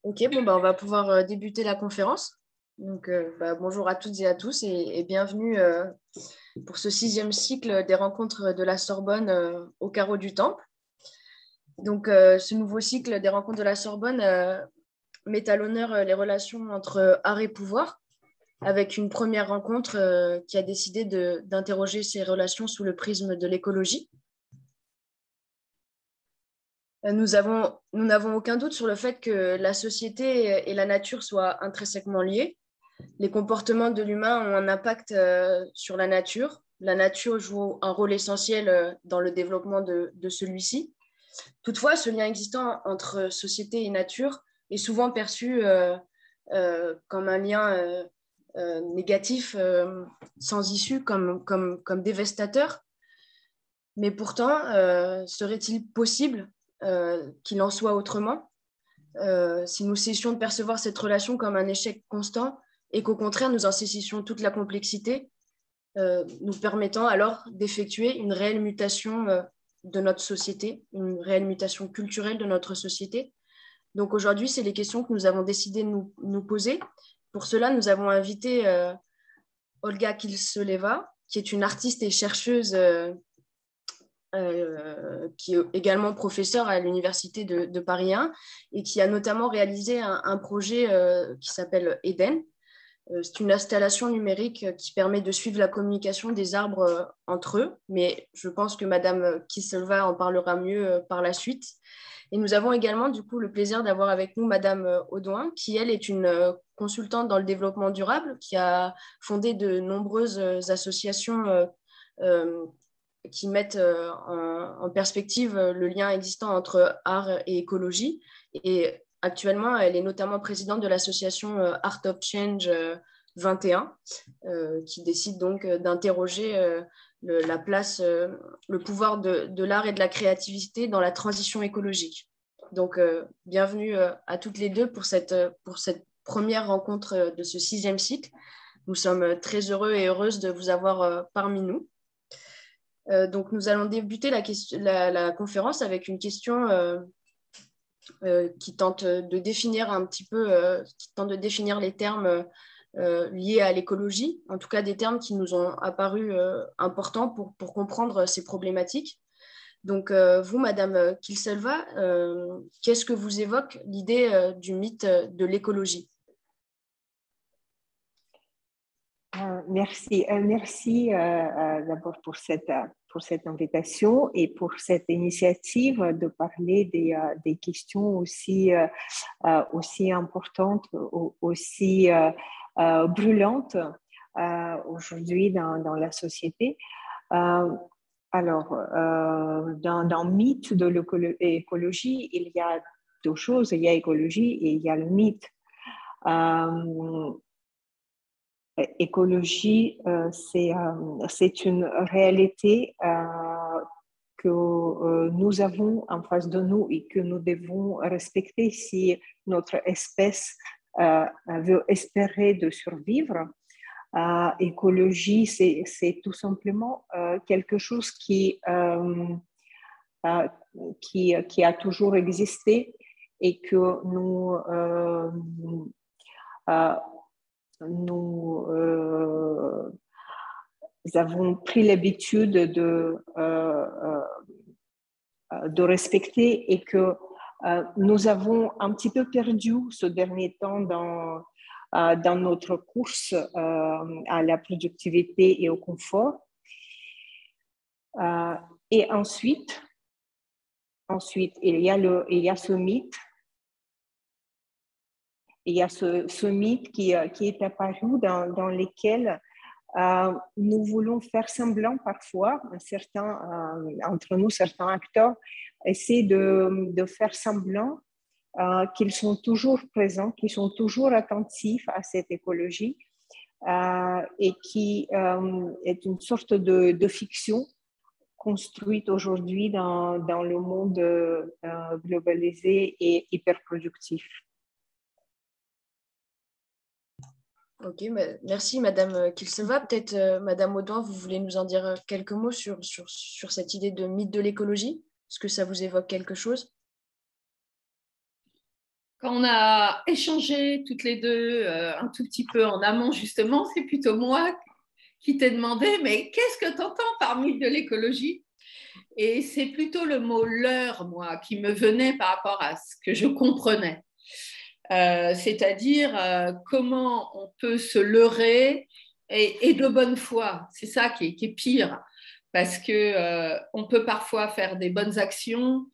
Ok, bon, bah, on va pouvoir débuter la conférence. Donc, bonjour à toutes et à tous et bienvenue pour ce 6e cycle des rencontres de la Sorbonne au carreau du Temple. Donc, ce nouveau cycle des rencontres de la Sorbonne met à l'honneur les relations entre art et pouvoir, avec une première rencontre qui a décidé d'interroger ces relations sous le prisme de l'écologie. Nous n'avons aucun doute sur le fait que la société et la nature soient intrinsèquement liées. Les comportements de l'humain ont un impact sur la nature. La nature joue un rôle essentiel dans le développement de celui-ci. Toutefois, ce lien existant entre société et nature est souvent perçu comme un lien négatif, sans issue, comme dévastateur. Mais pourtant, serait-il possible qu'il en soit autrement si nous cessions de percevoir cette relation comme un échec constant et qu'au contraire, nous en saisissions toute la complexité, nous permettant alors d'effectuer une réelle mutation de notre société, une réelle mutation culturelle de notre société. Donc aujourd'hui, c'est les questions que nous avons décidé de nous poser. Pour cela, nous avons invité Olga Kilseleva, qui est une artiste et chercheuse qui est également professeure à l'Université de Paris 1 et qui a notamment réalisé un projet qui s'appelle Eden. C'est une installation numérique qui permet de suivre la communication des arbres entre eux, mais je pense que Madame Kisselva en parlera mieux par la suite. Et nous avons également du coup le plaisir d'avoir avec nous Madame Audouin, qui elle est une consultante dans le développement durable, qui a fondé de nombreuses associations qui mettent en perspective le lien existant entre art et écologie. Et actuellement, elle est notamment présidente de l'association Art of Change 21, qui décide donc d'interroger la place, le pouvoir de l'art et de la créativité dans la transition écologique. Donc, bienvenue à toutes les deux pour cette première rencontre de ce 6e cycle. Nous sommes très heureux et heureuses de vous avoir parmi nous. Donc, nous allons débuter la conférence avec une question qui tente de définir un petit peu, qui tente de définir les termes liés à l'écologie, en tout cas des termes qui nous ont apparu importants pour comprendre ces problématiques. Donc, vous, Madame Kilselva, qu'est-ce que vous évoque l'idée du mythe de l'écologie? Merci, merci d'abord pour cette invitation et pour cette initiative de parler des questions aussi importantes, aussi brûlantes aujourd'hui dans la société. Alors, dans le mythe de l'écologie, il y a deux choses. Il y a écologie et il y a le mythe. Écologie, c'est une réalité que nous avons en face de nous et que nous devons respecter si notre espèce veut espérer de survivre. Écologie, c'est tout simplement quelque chose qui a toujours existé et que nous avons pris l'habitude de respecter et que nous avons un petit peu perdu ce dernier temps dans notre course à la productivité et au confort. Et ensuite, il y a ce mythe. Il y a ce mythe qui est apparu dans lequel nous voulons faire semblant parfois, entre nous, certains acteurs essaient de faire semblant qu'ils sont toujours présents, qu'ils sont toujours attentifs à cette écologie et qui est une sorte de fiction construite aujourd'hui dans le monde globalisé et hyperproductif. Ok, merci Madame Kilselva. Peut-être Madame Audouin, vous voulez nous en dire quelques mots sur cette idée de mythe de l'écologie? Est-ce que ça vous évoque quelque chose? Quand on a échangé toutes les deux un tout petit peu en amont, justement, c'est plutôt moi qui t'ai demandé, mais qu'est-ce que tu entends par mythe de l'écologie? Et c'est plutôt le mot leurre, moi, qui me venait par rapport à ce que je comprenais. C'est-à-dire comment on peut se leurrer et de bonne foi. C'est ça qui est pire, parce que on peut parfois faire des bonnes actions,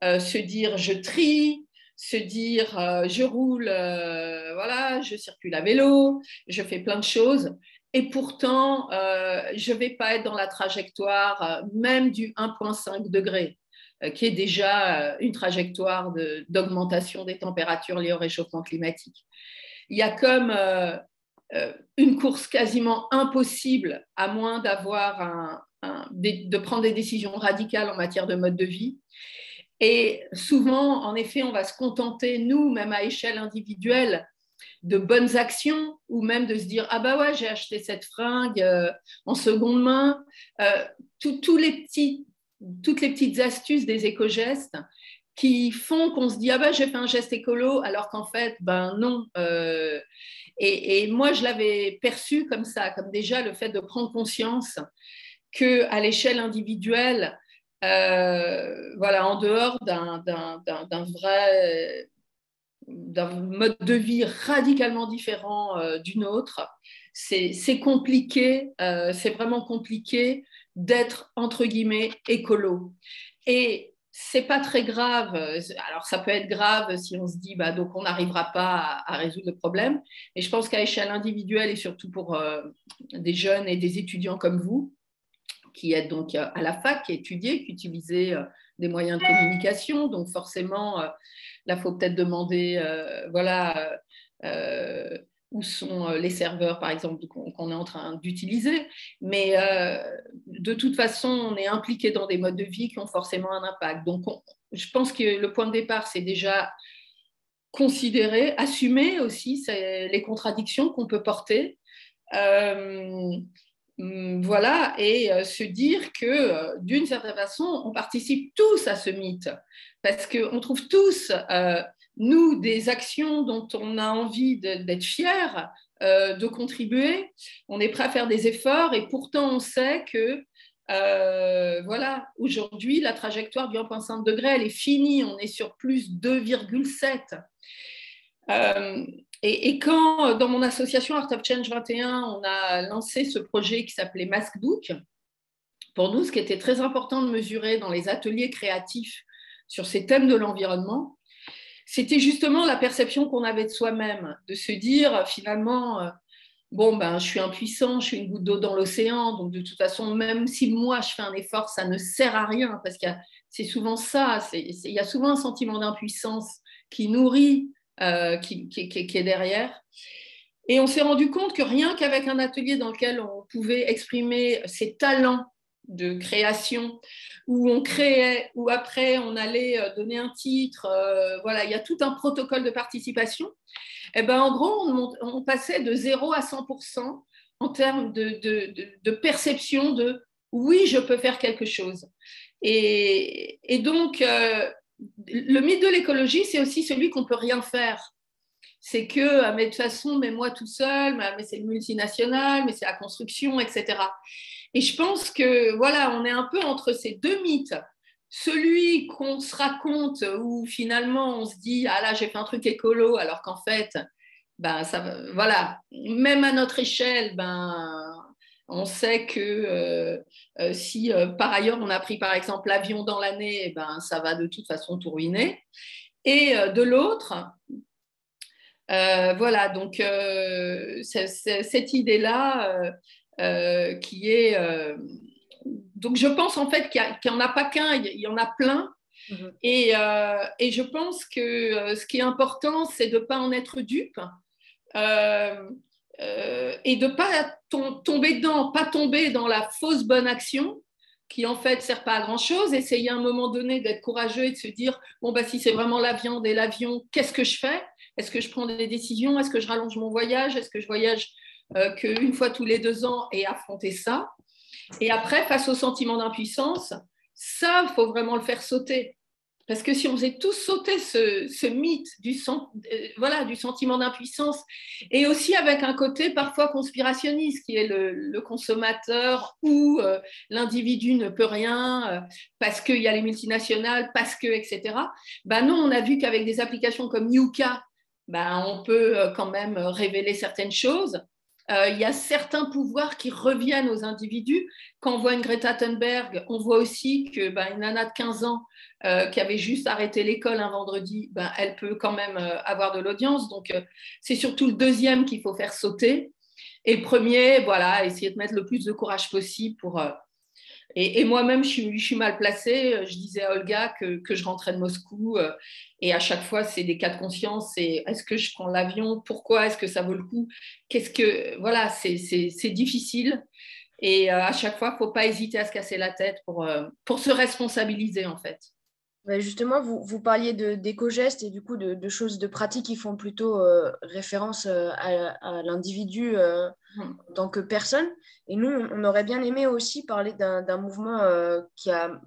se dire je trie, se dire je roule, voilà, je circule à vélo, je fais plein de choses. Et pourtant, je ne vais pas être dans la trajectoire même du 1,5 degré, qui est déjà une trajectoire d'augmentation des températures liées au réchauffement climatique. Il y a comme une course quasiment impossible, à moins de prendre des décisions radicales en matière de mode de vie. Et souvent, en effet, on va se contenter, nous, même à échelle individuelle, de bonnes actions ou même de se dire ah bah ouais, j'ai acheté cette fringue en seconde main. Toutes les petites astuces des éco-gestes qui font qu'on se dit ah bah j'ai fait un geste écolo alors qu'en fait ben non. Et moi je l'avais perçu comme ça, comme déjà le fait de prendre conscience qu'à l'échelle individuelle, voilà, en dehors d'un mode de vie radicalement différent d'une autre, c'est compliqué, c'est vraiment compliqué d'être entre guillemets écolo. Et c'est pas très grave. Alors ça peut être grave si on se dit bah donc on n'arrivera pas à résoudre le problème. Mais je pense qu'à échelle individuelle et surtout pour des jeunes et des étudiants comme vous, qui êtes donc à la fac, qui étudiez, qui utilisez des moyens de communication. Donc forcément, là, il faut peut-être demander, voilà, où sont les serveurs, par exemple, qu'on est en train d'utiliser. Mais de toute façon, on est impliqué dans des modes de vie qui ont forcément un impact. Donc, je pense que le point de départ, c'est déjà considérer, assumer aussi les contradictions qu'on peut porter. Voilà, et se dire que d'une certaine façon, on participe tous à ce mythe, parce qu'on trouve tous, nous, des actions dont on a envie d'être fiers, de contribuer, on est prêt à faire des efforts, et pourtant on sait que, voilà, aujourd'hui, la trajectoire du 1,5 degré, elle est finie, on est sur plus 2,7. Et quand, dans mon association Art of Change 21, on a lancé ce projet qui s'appelait Mask Book, pour nous, ce qui était très important de mesurer dans les ateliers créatifs sur ces thèmes de l'environnement, c'était justement la perception qu'on avait de soi-même, de se dire finalement, bon, ben, je suis impuissant, je suis une goutte d'eau dans l'océan, donc de toute façon, même si moi je fais un effort, ça ne sert à rien, parce que c'est souvent ça, il y a souvent un sentiment d'impuissance qui nourrit qui est derrière. Et on s'est rendu compte que rien qu'avec un atelier dans lequel on pouvait exprimer ses talents de création, où on créait, où après on allait donner un titre, voilà, il y a tout un protocole de participation. Et ben, en gros, on passait de 0 à 100% en termes de perception de oui, je peux faire quelque chose. Et donc, le mythe de l'écologie, c'est aussi celui qu'on ne peut rien faire. C'est que, mais de toute façon, mais moi tout seul, mais c'est le multinational, mais c'est la construction, etc. Et je pense que, voilà, on est un peu entre ces deux mythes. Celui qu'on se raconte où finalement on se dit ah là j'ai fait un truc écolo alors qu'en fait ben ça voilà même à notre échelle ben on sait que si par ailleurs on a pris par exemple l'avion dans l'année, ben ça va de toute façon tout ruiner. Et de l'autre, voilà donc c'est cette idée-là qui est donc je pense en fait qu'il n'y en a pas qu'un, il y en a plein. Et je pense que ce qui est important, c'est de ne pas en être dupe et de ne pas pas tomber dans la fausse bonne action qui en fait ne sert pas à grand-chose. Essayer à un moment donné d'être courageux et de se dire, bon, bah, si c'est vraiment la viande et l'avion, qu'est-ce que je fais? Est-ce que je prends des décisions? Est-ce que je rallonge mon voyage? Est-ce que je voyage qu'une fois tous les 2 ans et affronter ça? Et après, face au sentiment d'impuissance, ça, il faut vraiment le faire sauter. Parce que si on faisait tous sauter ce mythe voilà, du sentiment d'impuissance, et aussi avec un côté parfois conspirationniste, qui est le consommateur ou l'individu ne peut rien parce qu'il y a les multinationales, parce que, etc. Ben non, on a vu qu'avec des applications comme Yuka, ben on peut quand même révéler certaines choses. Il y a certains pouvoirs qui reviennent aux individus. Quand on voit une Greta Thunberg, on voit aussi que une nana de 15 ans qui avait juste arrêté l'école un vendredi, elle peut quand même avoir de l'audience. Donc, c'est surtout le deuxième qu'il faut faire sauter. Et le premier, voilà, essayer de mettre le plus de courage possible pour... Et moi-même, je suis mal placée. Je disais à Olga que je rentrais de Moscou. Et à chaque fois, c'est des cas de conscience. Est-ce que je prends l'avion? Pourquoi? Est-ce que ça vaut le coup? Voilà, c'est difficile. Et à chaque fois, il ne faut pas hésiter à se casser la tête pour se responsabiliser, en fait. Justement, vous parliez d'éco-gestes et du coup de choses, de pratiques qui font plutôt référence à l'individu en tant que personne. Et nous, on aurait bien aimé aussi parler d'un mouvement qui a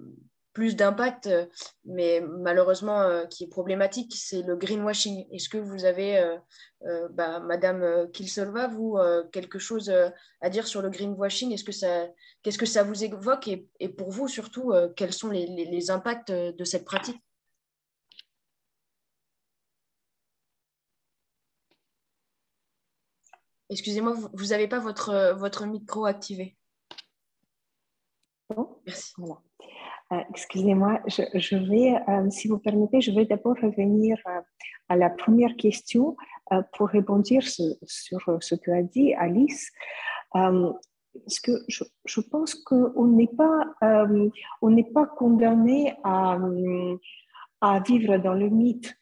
plus d'impact, mais malheureusement qui est problématique, c'est le greenwashing. Est-ce que vous avez, Madame Kilsolva, vous, quelque chose à dire sur le greenwashing? Qu'est-ce que ça vous évoque et pour vous surtout, quels sont les impacts de cette pratique? Excusez-moi, vous n'avez pas votre micro activé. Bon, Merci. voilà. Excusez-moi, si vous permettez, je vais d'abord revenir à la première question pour répondre sur ce que a dit Alice. Parce que je pense qu'on n'est pas condamné à vivre dans le mythe.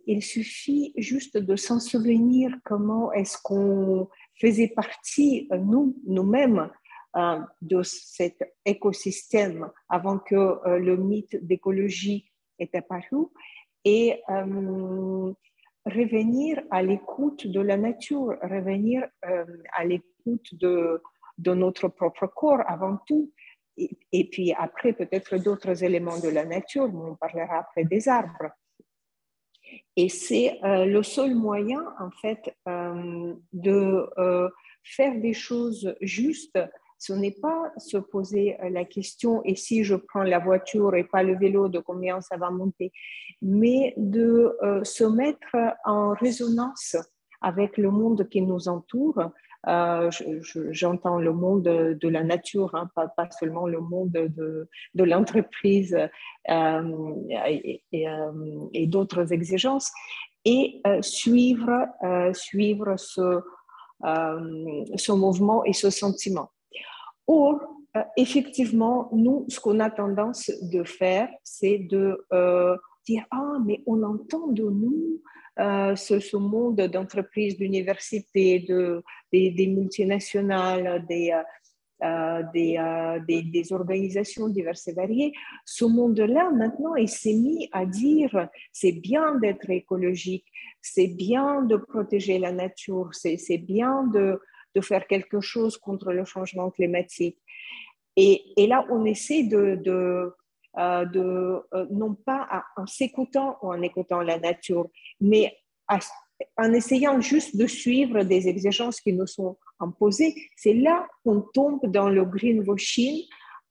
Il suffit juste de s'en souvenir comment est-ce qu'on faisait partie, nous-mêmes, de cet écosystème avant que le mythe d'écologie ait apparu et revenir à l'écoute de la nature, revenir à l'écoute de notre propre corps avant tout. Et puis après, peut-être d'autres éléments de la nature, mais on parlera après des arbres. Et c'est le seul moyen, en fait, de faire des choses justes. Ce n'est pas se poser la question, et si je prends la voiture et pas le vélo, de combien ça va monter, mais de se mettre en résonance avec le monde qui nous entoure. J'entends le monde de la nature, hein, pas seulement le monde de l'entreprise et d'autres exigences, et suivre ce mouvement et ce sentiment. Or, effectivement, nous, ce qu'on a tendance de faire, c'est de dire « Ah, mais on entend de nous ce monde d'entreprises, d'universités, des multinationales, des organisations diverses et variées. Ce monde-là, maintenant, il s'est mis à dire c'est bien d'être écologique, c'est bien de protéger la nature, c'est bien de faire quelque chose contre le changement climatique. Et là, on essaie non pas en s'écoutant ou en écoutant la nature, mais en essayant juste de suivre des exigences qui nous sont imposées. C'est là qu'on tombe dans le greenwashing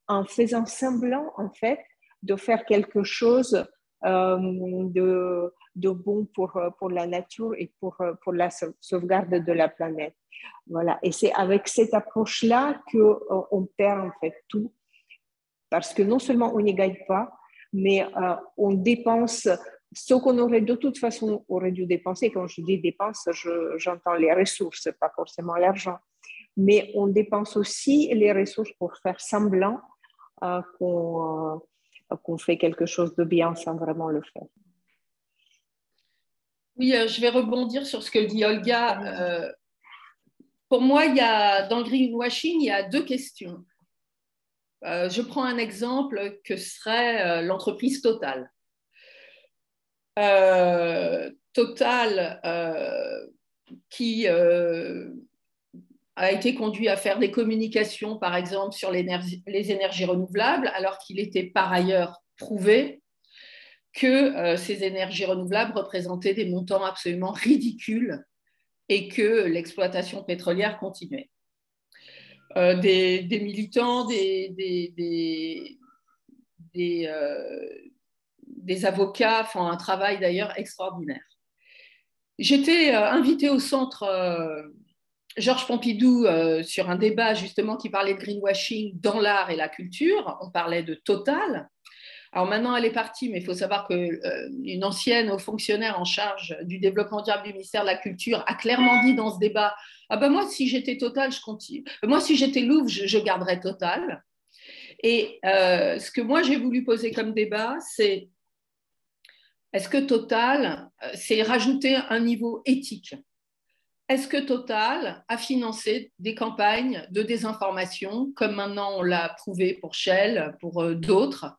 en faisant semblant, en fait, de faire quelque chose de bon pour la nature et pour la sauvegarde de la planète. Voilà. Et c'est avec cette approche-là qu'on perd en fait tout, parce que non seulement on n'y gagne pas, mais on dépense ce qu'on aurait de toute façon aurait dû dépenser. Quand je dis dépense, j'entends les ressources, pas forcément l'argent. Mais on dépense aussi les ressources pour faire semblant qu'on fait quelque chose de bien sans vraiment le faire. Oui, je vais rebondir sur ce que dit Olga. Pour moi, dans le greenwashing, il y a deux questions. Je prends un exemple que serait l'entreprise Total. Total qui a été conduit à faire des communications, par exemple, sur les énergies renouvelables, alors qu'il était par ailleurs prouvé que ces énergies renouvelables représentaient des montants absolument ridicules et que l'exploitation pétrolière continuait. Des militants, des avocats font un travail d'ailleurs extraordinaire. J'étais invitée au centre Georges Pompidou sur un débat justement qui parlait de greenwashing dans l'art et la culture. On parlait de Total. Alors maintenant, elle est partie, mais il faut savoir qu'une ancienne haut fonctionnaire en charge du développement durable du ministère de la Culture a clairement dit dans ce débat, ah ben moi, si j'étais Total, je continue. Moi, si j'étais Louvre, je garderais Total. Et ce que moi, j'ai voulu poser comme débat, c'est est-ce que Total, c'est rajouter un niveau éthique? Est-ce que Total a financé des campagnes de désinformation, comme maintenant on l'a prouvé pour Shell, pour d'autres?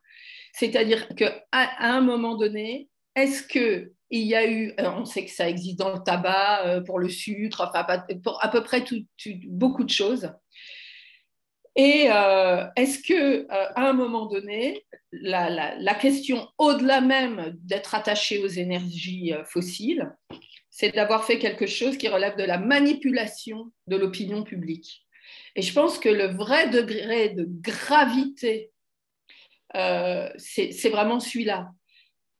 C'est-à-dire qu'à un moment donné, est-ce qu'il y a eu, on sait que ça existe dans le tabac, pour le sucre, enfin, pour à peu près beaucoup de choses. Et est-ce qu'à un moment donné, la question au-delà même d'être attaché aux énergies fossiles, c'est d'avoir fait quelque chose qui relève de la manipulation de l'opinion publique. Et je pense que le vrai degré de gravité, c'est vraiment celui-là.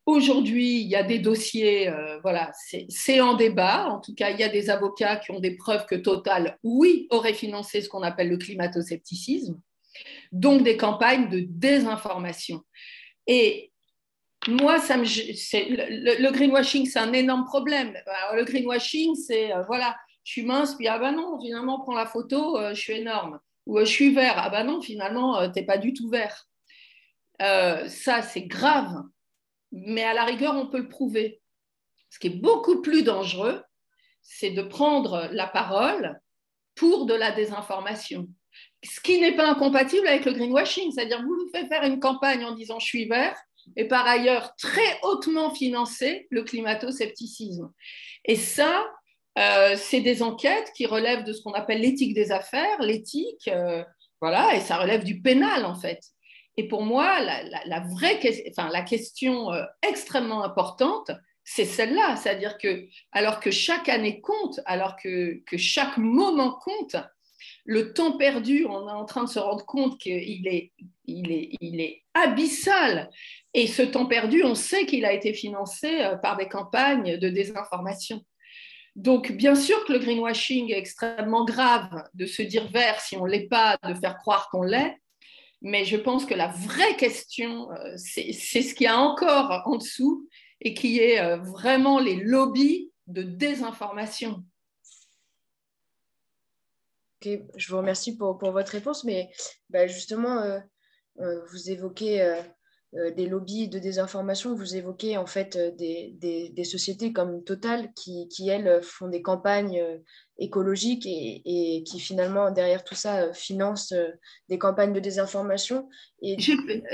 Aujourd'hui, il y a des dossiers, voilà, c'est en débat. En tout cas, il y a des avocats qui ont des preuves que Total, oui, aurait financé ce qu'on appelle le climato-scepticisme, donc des campagnes de désinformation. Et moi, le greenwashing, c'est un énorme problème. Alors, le greenwashing, c'est, voilà, je suis mince, puis ah ben non, finalement, prends la photo, je suis énorme. Ou je suis vert, ah ben non, finalement, t'es pas du tout vert. Ça, c'est grave. Mais à la rigueur, on peut le prouver. Ce qui est beaucoup plus dangereux, c'est de prendre la parole pour de la désinformation. Ce qui n'est pas incompatible avec le greenwashing, c'est-à-dire vous faites faire une campagne en disant je suis vert et par ailleurs très hautement financer le climato-scepticisme. Et ça, c'est des enquêtes qui relèvent de ce qu'on appelle l'éthique des affaires, l'éthique, voilà, et ça relève du pénal en fait. Et pour moi, la question extrêmement importante, c'est celle-là, c'est-à-dire que alors que chaque année compte, alors que chaque moment compte, le temps perdu, on est en train de se rendre compte qu'il est abyssal. Et ce temps perdu, on sait qu'il a été financé par des campagnes de désinformation. Donc, bien sûr que le greenwashing est extrêmement grave, de se dire vert si on ne l'est pas, de faire croire qu'on l'est. Mais je pense que la vraie question, c'est ce qu'il y a encore en dessous et qui est vraiment les lobbies de désinformation. Ok, je vous remercie pour votre réponse, mais justement, vous évoquez des lobbies de désinformation, vous évoquez en fait des sociétés comme Total qui, elles, font des campagnes écologiques et qui finalement, derrière tout ça, financent des campagnes de désinformation. Et...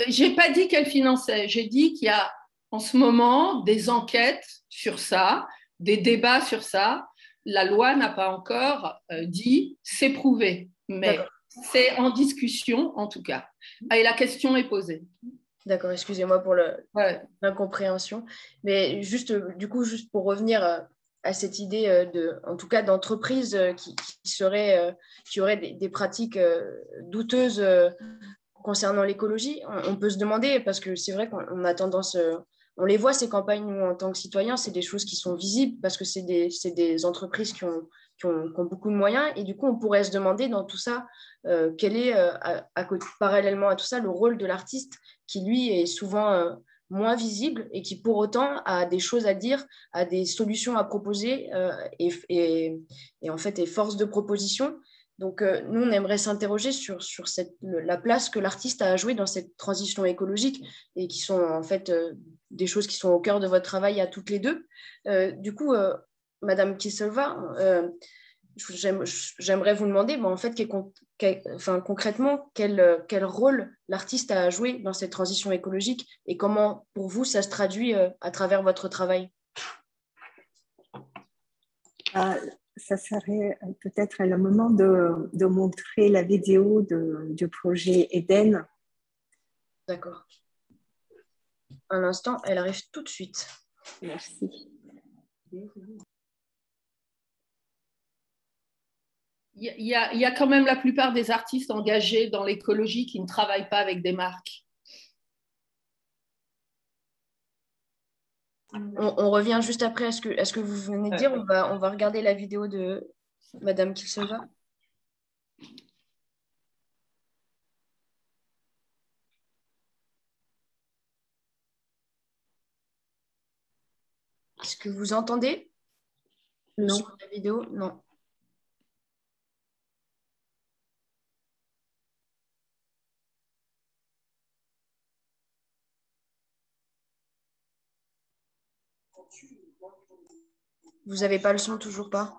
J'ai pas dit qu'elles finançaient, j'ai dit qu'il y a en ce moment des enquêtes sur ça, des débats sur ça. La loi n'a pas encore dit c'est prouvé, mais c'est en discussion en tout cas. Et la question est posée. D'accord, excusez-moi pour l'incompréhension. Mais juste, du coup, juste pour revenir à cette idée en tout cas, d'entreprise qui aurait des pratiques douteuses concernant l'écologie, on peut se demander, parce que c'est vrai qu'on a tendance, on les voit, ces campagnes, nous, en tant que citoyens, c'est des choses qui sont visibles parce que c'est des entreprises qui ont beaucoup de moyens. Et du coup, on pourrait se demander dans tout ça, quel est, parallèlement à tout ça, le rôle de l'artiste qui, lui, est souvent moins visible et qui, pour autant, a des choses à dire, a des solutions à proposer et en fait, est force de proposition. Donc, nous, on aimerait s'interroger sur la place que l'artiste a à jouer dans cette transition écologique et qui sont en fait des choses qui sont au cœur de votre travail à toutes les deux. Du coup, Madame Kisselva, j'aimerais vous demander, en fait, concrètement, quel rôle l'artiste a à jouer dans cette transition écologique et comment, pour vous, ça se traduit à travers votre travail? Ça serait peut-être le moment de montrer la vidéo du projet Eden. D'accord. un instant, elle arrive tout de suite. Merci. Il y a quand même la plupart des artistes engagés dans l'écologie qui ne travaillent pas avec des marques. On revient juste après à ce que vous venez de dire. On va regarder la vidéo de Madame Kilsova. Est-ce que vous entendez? Non. Sur la vidéo? Non. Vous n'avez pas le son, toujours pas?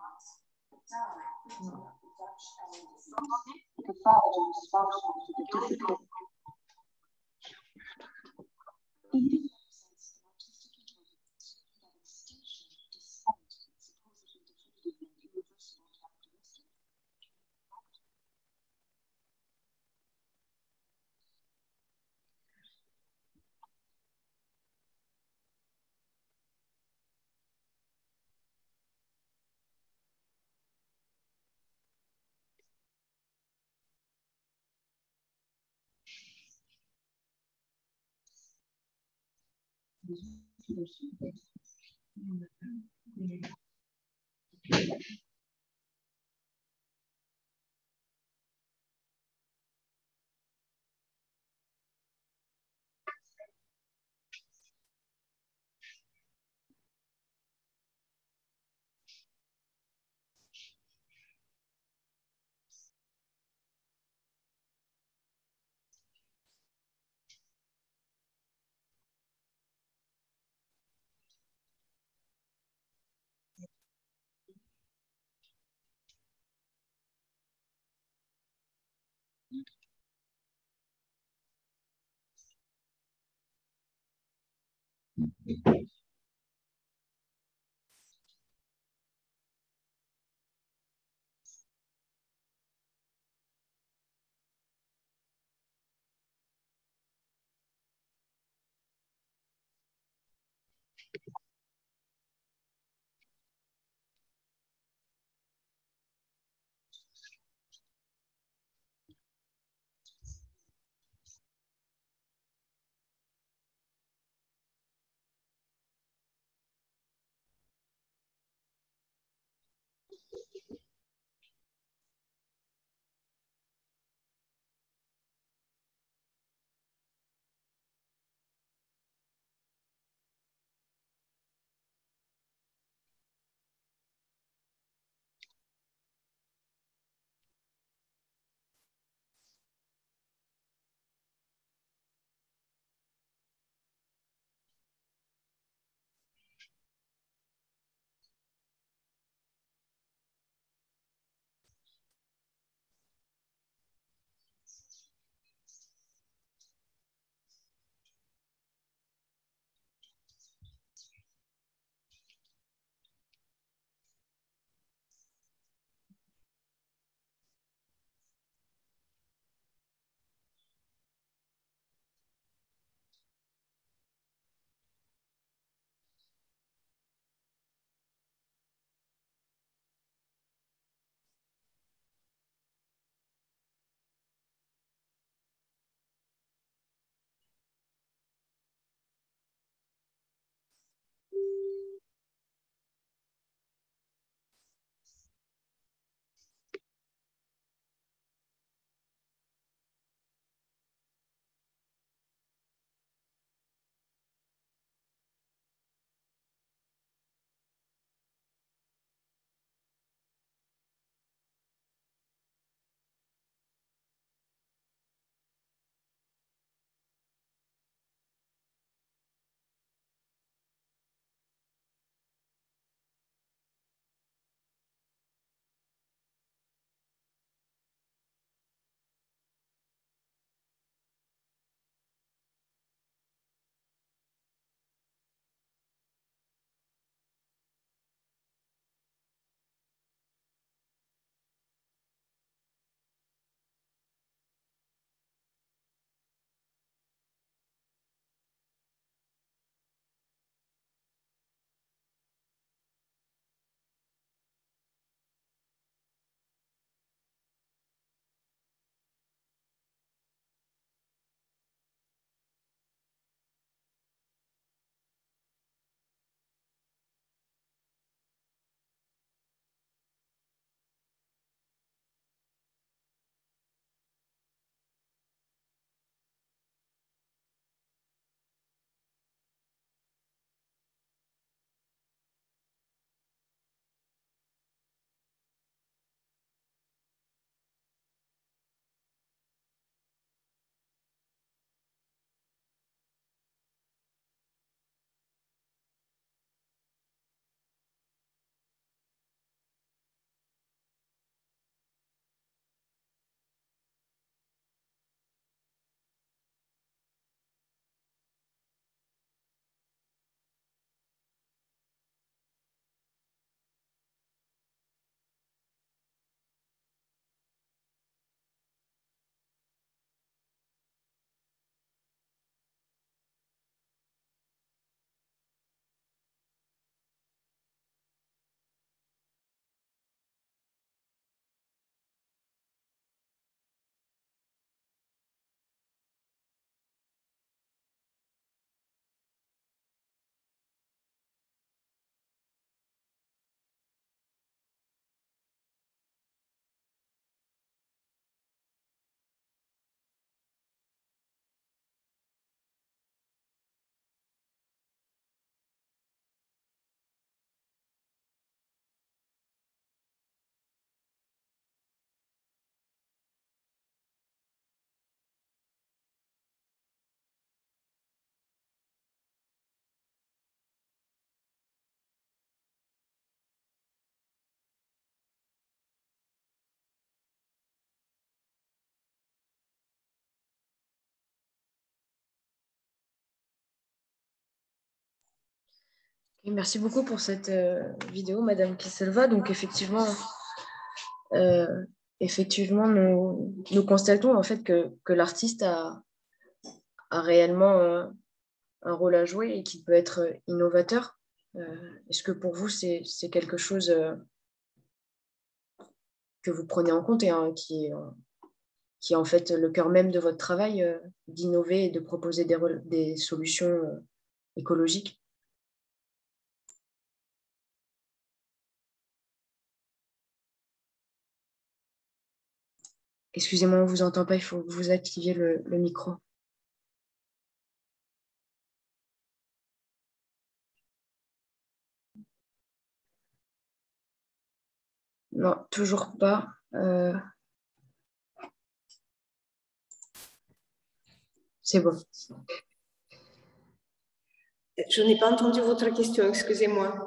Et merci beaucoup pour cette vidéo, Madame Kisselva. Donc, effectivement, nous constatons en fait que l'artiste a réellement un rôle à jouer et qu'il peut être innovateur. Est-ce que pour vous, c'est quelque chose que vous prenez en compte et qui est en fait le cœur même de votre travail, d'innover et de proposer des solutions écologiques? Excusez-moi, on ne vous entend pas, il faut que vous activiez le micro. Non, toujours pas. C'est bon. Je n'ai pas entendu votre question, excusez-moi.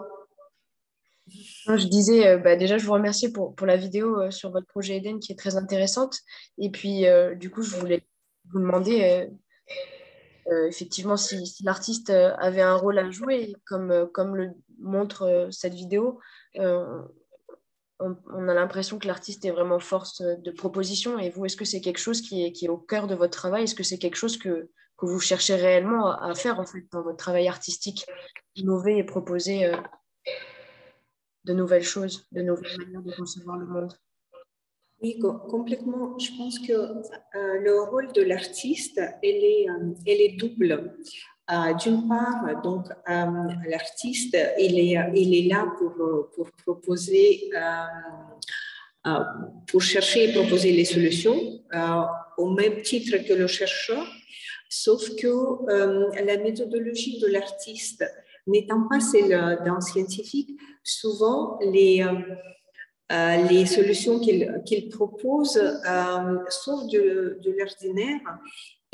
Je disais, déjà, je vous remercie pour la vidéo sur votre projet Eden qui est très intéressante. Et puis, du coup, je voulais vous demander, effectivement, si l'artiste avait un rôle à jouer, comme le montre cette vidéo, on a l'impression que l'artiste est vraiment force de proposition. Et vous, est-ce que c'est quelque chose qui est au cœur de votre travail? Est-ce que c'est quelque chose que vous cherchez réellement à faire en fait, dans votre travail artistique, innover et proposer de nouvelles choses, de nouvelles manières de concevoir le monde? Oui, complètement. Je pense que le rôle de l'artiste, elle est double. D'une part, donc, l'artiste, il est là pour proposer, pour chercher et proposer les solutions, au même titre que le chercheur, sauf que la méthodologie de l'artiste n'étant pas celle d'un scientifique, souvent les solutions qu'il propose sortent de l'ordinaire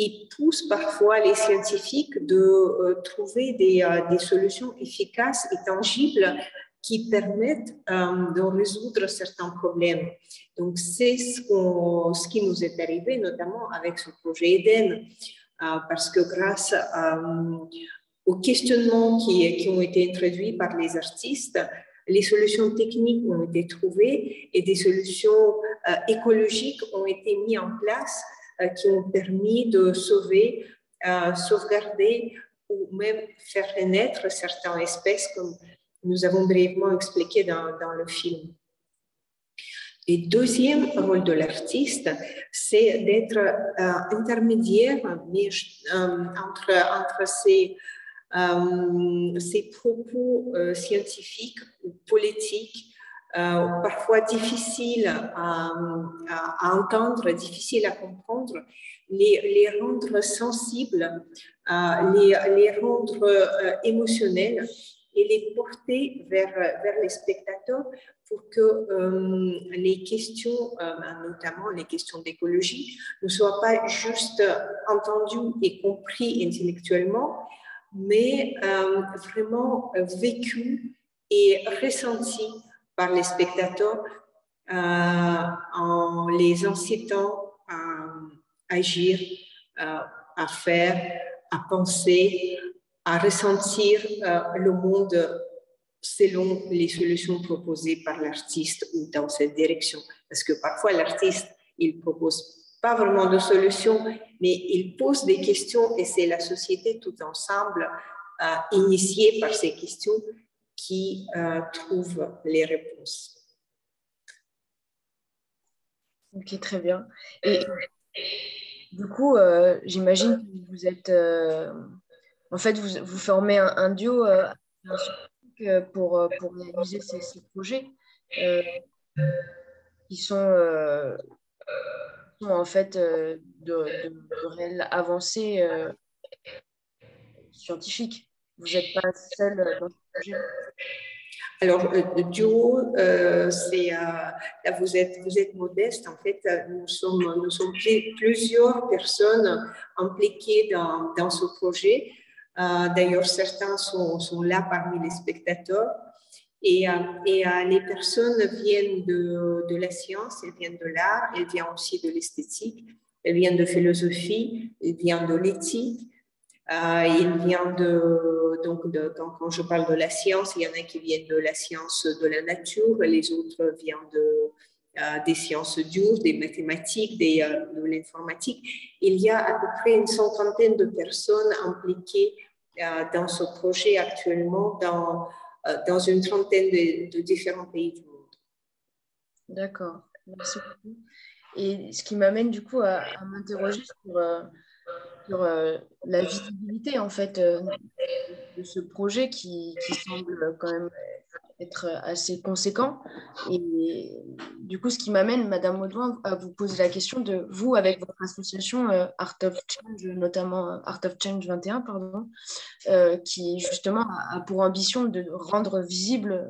et poussent parfois les scientifiques de trouver des solutions efficaces et tangibles qui permettent de résoudre certains problèmes. Donc, c'est ce qui nous est arrivé, notamment avec ce projet Eden, parce que grâce aux questionnements qui ont été introduits par les artistes, les solutions techniques ont été trouvées et des solutions écologiques ont été mises en place qui ont permis de sauver, sauvegarder ou même faire renaître certaines espèces, comme nous avons brièvement expliqué dans le film. Et deuxième rôle de l'artiste, c'est d'être intermédiaire entre ces propos scientifiques ou politiques, parfois difficiles à entendre, difficiles à comprendre, les rendre sensibles, les rendre émotionnels et les porter vers les spectateurs pour que les questions, notamment les questions d'écologie, ne soient pas juste entendues et comprises intellectuellement, mais vraiment vécues et ressenties par les spectateurs en les incitant à agir, à faire, à penser, à ressentir le monde selon les solutions proposées par l'artiste ou dans cette direction. Parce que parfois, l'artiste, il propose pas vraiment de solutions, mais il pose des questions et c'est la société tout ensemble, initiée par ces questions, qui trouve les réponses. Ok, très bien. Et du coup, j'imagine que vous êtes... en fait, vous formez un duo pour réaliser ces projets qui sont en fait de réelles avancées scientifiques. Vous n'êtes pas seul dans ce projet. Alors, duo, là, vous êtes modeste. En fait, nous sommes plusieurs personnes impliquées dans ce projet. D'ailleurs, certains sont là parmi les spectateurs. Et les personnes viennent de la science, elles viennent de l'art, elles viennent aussi de l'esthétique, elles viennent de philosophie, elles viennent de l'éthique. Il vient quand je parle de la science, il y en a qui viennent de la science de la nature, les autres viennent des sciences dures, des mathématiques, de l'informatique. Il y a à peu près une cinquantaine de personnes impliquées dans ce projet actuellement dans une trentaine de différents pays du monde. D'accord, merci beaucoup. Et ce qui m'amène du coup à m'interroger sur la visibilité en fait de ce projet qui semble quand même être assez conséquent. Et du coup, ce qui m'amène, Madame Audouin, à vous poser la question de vous, avec votre association Art of Change, notamment Art of Change 21, pardon, qui justement a pour ambition de rendre visibles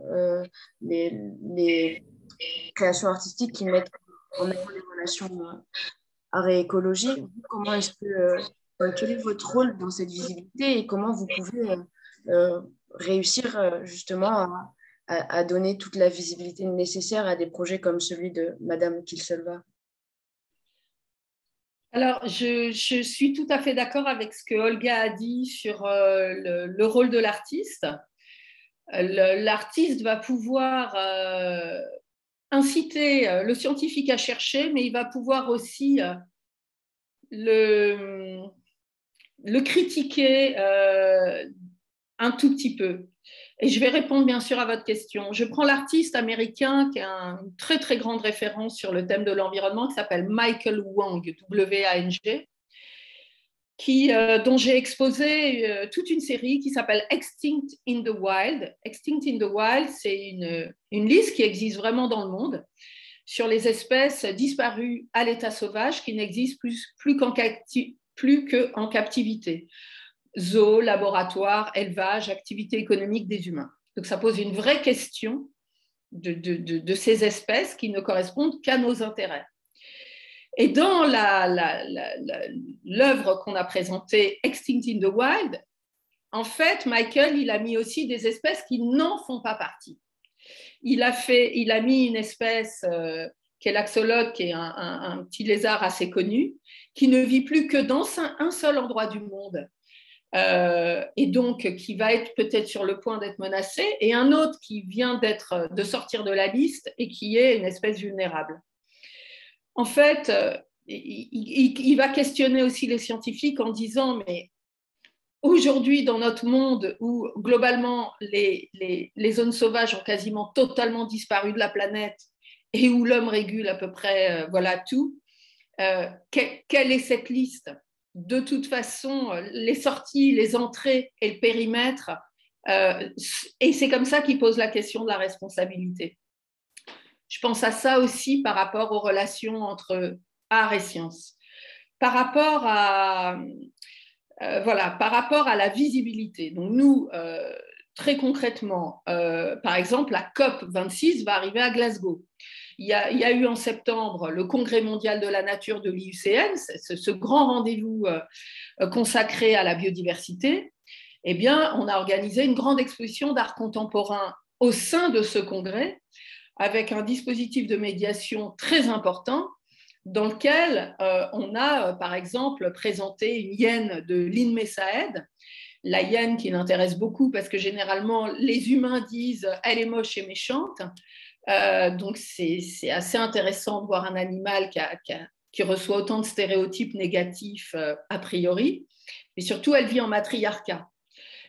les créations artistiques qui mettent en avant les relations art et écologie. Comment est-ce que quel est votre rôle dans cette visibilité et comment vous pouvez réussir justement à donner toute la visibilité nécessaire à des projets comme celui de Madame Kilselva? Alors, je suis tout à fait d'accord avec ce que Olga a dit sur le rôle de l'artiste. L'artiste va pouvoir inciter le scientifique à chercher, mais il va pouvoir aussi le critiquer un tout petit peu. Et je vais répondre bien sûr à votre question. Je prends l'artiste américain qui a une très très grande référence sur le thème de l'environnement qui s'appelle Michael Wang, W-A-N-G, dont j'ai exposé toute une série qui s'appelle Extinct in the Wild. Extinct in the Wild, c'est une liste qui existe vraiment dans le monde sur les espèces disparues à l'état sauvage qui n'existent plus qu'en captivité. Zoo, laboratoire, élevage, activité économique des humains. Donc ça pose une vraie question de ces espèces qui ne correspondent qu'à nos intérêts. Et dans l'œuvre qu'on a présentée, Extinct in the Wild, en fait, Michael, il a mis aussi des espèces qui n'en font pas partie. Il a mis une espèce qui est l'axolote, qui est un petit lézard assez connu, qui ne vit plus que dans un seul endroit du monde. Et donc qui va être peut-être sur le point d'être menacé, et un autre qui vient de sortir de la liste et qui est une espèce vulnérable. En fait, il va questionner aussi les scientifiques en disant, mais aujourd'hui, dans notre monde où globalement les zones sauvages ont quasiment totalement disparu de la planète et où l'homme régule à peu près tout, quelle est cette liste ? De toute façon, les sorties, les entrées et le périmètre, et c'est comme ça qu'il pose la question de la responsabilité. Je pense à ça aussi par rapport aux relations entre art et science. Par rapport à la visibilité. Donc nous, très concrètement, par exemple, la COP26 va arriver à Glasgow. Il y a eu en septembre le Congrès mondial de la nature de l'IUCN, ce grand rendez-vous consacré à la biodiversité. Eh bien, on a organisé une grande exposition d'art contemporain au sein de ce congrès, avec un dispositif de médiation très important, dans lequel on a, par exemple, présenté une hyène de Lynn Messaed, la hyène qui l'intéresse beaucoup parce que généralement, les humains disent « elle est moche et méchante ». Donc, c'est assez intéressant de voir un animal qui reçoit autant de stéréotypes négatifs a priori. Mais surtout, elle vit en matriarcat.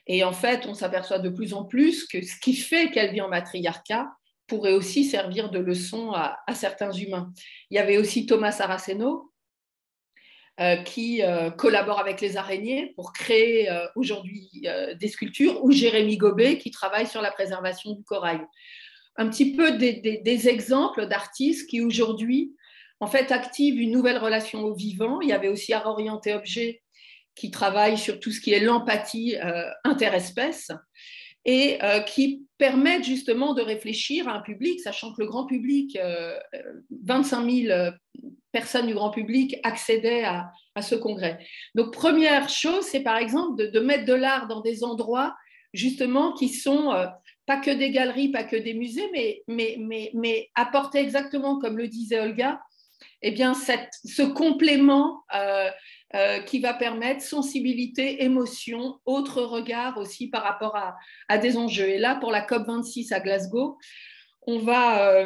Et en fait, on s'aperçoit de plus en plus que ce qui fait qu'elle vit en matriarcat pourrait aussi servir de leçon à certains humains. Il y avait aussi Thomas Saraceno qui collabore avec les araignées pour créer aujourd'hui des sculptures, ou Jérémy Gobet qui travaille sur la préservation du corail. Un petit peu des exemples d'artistes qui aujourd'hui en fait activent une nouvelle relation au vivant. Il y avait aussi Art Orienté Objet qui travaille sur tout ce qui est l'empathie interespèce et qui permettent justement de réfléchir à un public, sachant que le grand public, 25 000 personnes du grand public accédaient à ce congrès. Donc première chose, c'est par exemple de mettre de l'art dans des endroits justement qui sont pas que des galeries, pas que des musées, mais apporter exactement, comme le disait Olga, eh bien ce complément qui va permettre sensibilité, émotion, autre regard aussi par rapport à des enjeux. Et là, pour la COP26 à Glasgow, on va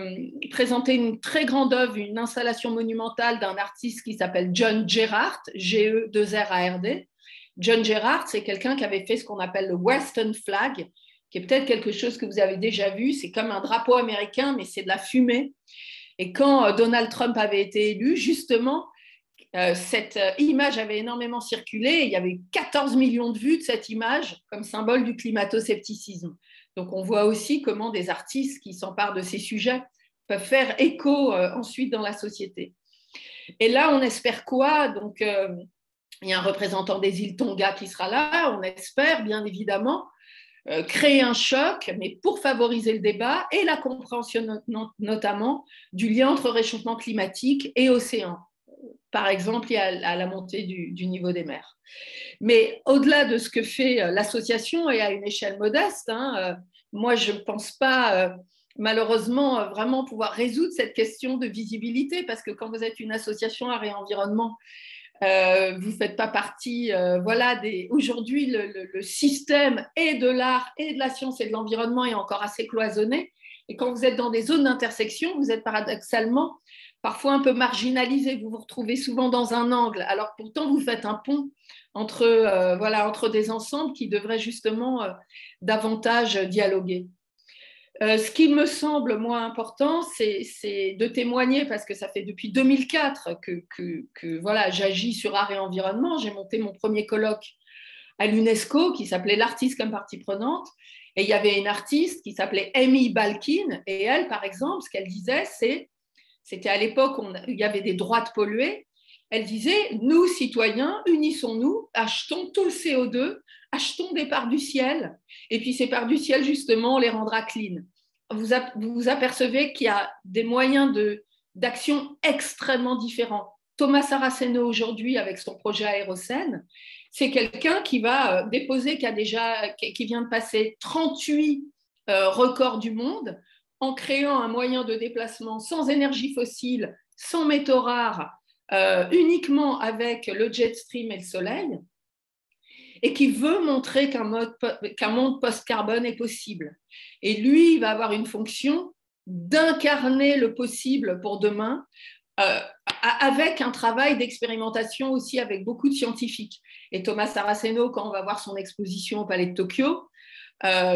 présenter une très grande œuvre, une installation monumentale d'un artiste qui s'appelle John Gerhardt, G-E-2-R-A-R-D. John Gerhardt, c'est quelqu'un qui avait fait ce qu'on appelle le Western Flag, qui est peut-être quelque chose que vous avez déjà vu. C'est comme un drapeau américain, mais c'est de la fumée. Et quand Donald Trump avait été élu, justement, cette image avait énormément circulé. Il y avait 14 millions de vues de cette image comme symbole du climato-scepticisme. Donc, on voit aussi comment des artistes qui s'emparent de ces sujets peuvent faire écho ensuite dans la société. Et là, on espère quoi? Donc, il y a un représentant des îles Tonga qui sera là. On espère, bien évidemment, créer un choc, mais pour favoriser le débat et la compréhension notamment du lien entre réchauffement climatique et océan. Par exemple, il y a à la montée du niveau des mers. Mais au-delà de ce que fait l'association et à une échelle modeste, moi, je ne pense pas, malheureusement, vraiment pouvoir résoudre cette question de visibilité, parce que quand vous êtes une association art et environnement, vous ne faites pas partie, aujourd'hui, le système et de l'art et de la science et de l'environnement est encore assez cloisonné. Et quand vous êtes dans des zones d'intersection, vous êtes paradoxalement parfois un peu marginalisé. Vous vous retrouvez souvent dans un angle, alors pourtant vous faites un pont entre des ensembles qui devraient justement davantage dialoguer. Ce qui me semble, moi, important, c'est de témoigner, parce que ça fait depuis 2004 que j'agis sur art et environnement. J'ai monté mon premier colloque à l'UNESCO qui s'appelait l'Artiste comme partie prenante. Et il y avait une artiste qui s'appelait Amy Balkin. Et elle, par exemple, ce qu'elle disait, c'était à l'époque où il y avait des droits de polluer. Elle disait, nous, citoyens, unissons-nous, achetons tout le CO2, achetons des parts du ciel, et puis ces parts du ciel, justement, on les rendra clean. Vous vous apercevez qu'il y a des moyens d'action extrêmement différents. Thomas Saraceno, aujourd'hui, avec son projet Aérocène, c'est quelqu'un qui va déposer, qui vient de passer 38 records du monde, en créant un moyen de déplacement sans énergie fossile, sans métaux rares, uniquement avec le jet stream et le soleil, et qui veut montrer qu'un monde post-carbone est possible. Et lui, il va avoir une fonction d'incarner le possible pour demain, avec un travail d'expérimentation aussi avec beaucoup de scientifiques. Et Thomas Saraceno, quand on va voir son exposition au Palais de Tokyo,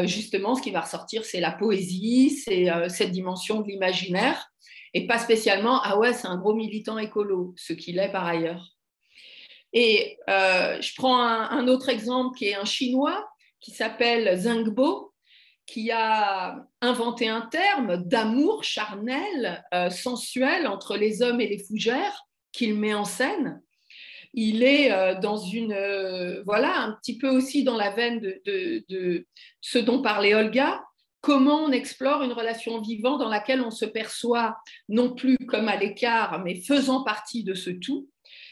justement, ce qui va ressortir, c'est la poésie, c'est cette dimension de l'imaginaire, et pas spécialement, ah ouais, c'est un gros militant écolo, ce qu'il est par ailleurs. Et je prends un autre exemple qui est un Chinois qui s'appelle Zheng Bo, qui a inventé un terme d'amour charnel, sensuel entre les hommes et les fougères, qu'il met en scène. Il est dans un petit peu aussi dans la veine de ce dont parlait Olga, comment on explore une relation vivante dans laquelle on se perçoit non plus comme à l'écart, mais faisant partie de ce tout.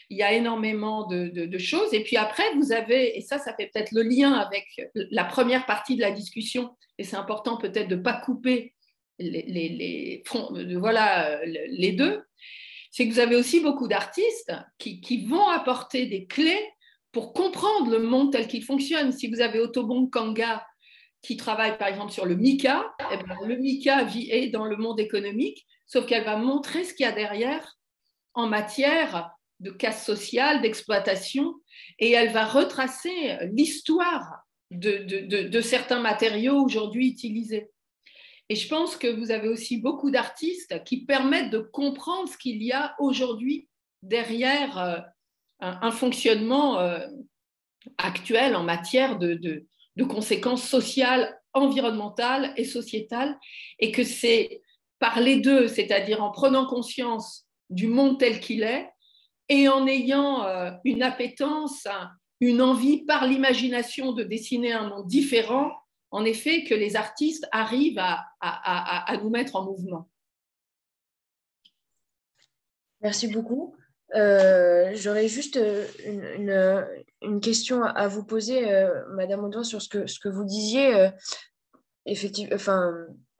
Il y a énormément de choses. Et puis après, vous avez, et ça fait peut-être le lien avec la première partie de la discussion, et c'est important peut-être de ne pas couper les deux, c'est que vous avez aussi beaucoup d'artistes qui vont apporter des clés pour comprendre le monde tel qu'il fonctionne. Si vous avez Otobong Kanga qui travaille par exemple sur le mica, le mica est dans le monde économique, sauf qu'elle va montrer ce qu'il y a derrière en matière de casse sociale, d'exploitation, et elle va retracer l'histoire de certains matériaux aujourd'hui utilisés. Et je pense que vous avez aussi beaucoup d'artistes qui permettent de comprendre ce qu'il y a aujourd'hui derrière un fonctionnement actuel en matière de conséquences sociales, environnementales et sociétales, et que c'est par les deux, c'est-à-dire en prenant conscience du monde tel qu'il est et en ayant une appétence, une envie par l'imagination de dessiner un monde différent, en effet, que les artistes arrivent à nous mettre en mouvement. Merci beaucoup. J'aurais juste une question à vous poser, Madame Audouin, sur ce que vous disiez.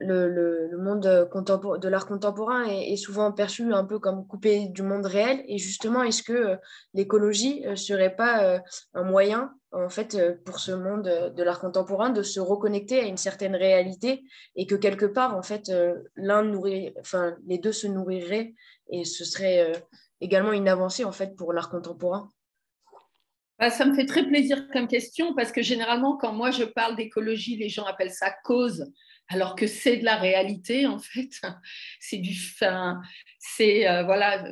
le monde de l'art contemporain est souvent perçu un peu comme coupé du monde réel. Et justement, est-ce que l'écologie ne serait pas un moyen, en fait, pour ce monde de l'art contemporain de se reconnecter à une certaine réalité et que quelque part, en fait, les deux se nourriraient et ce serait également une avancée, en fait, pour l'art contemporain? Bah, ça me fait très plaisir comme question parce que généralement, quand moi je parle d'écologie, les gens appellent ça cause, alors que c'est de la réalité en fait. C'est voilà,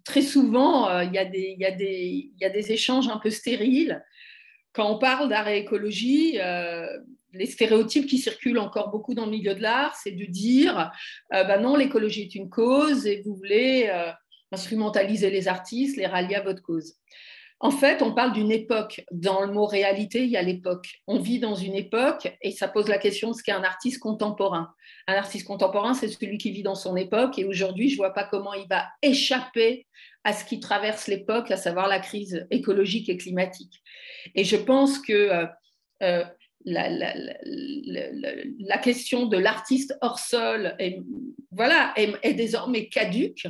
très souvent il y a des échanges un peu stériles. Quand on parle d'art et écologie, les stéréotypes qui circulent encore beaucoup dans le milieu de l'art, c'est de dire bah non, l'écologie est une cause et vous voulez instrumentaliser les artistes, les rallier à votre cause. En fait, on parle d'une époque. Dans le mot réalité, il y a l'époque. On vit dans une époque et ça pose la question de ce qu'est un artiste contemporain. Un artiste contemporain, c'est celui qui vit dans son époque et aujourd'hui, je ne vois pas comment il va échapper à ce qui traverse l'époque, à savoir la crise écologique et climatique. Et je pense que la question de l'artiste hors sol est désormais caduque.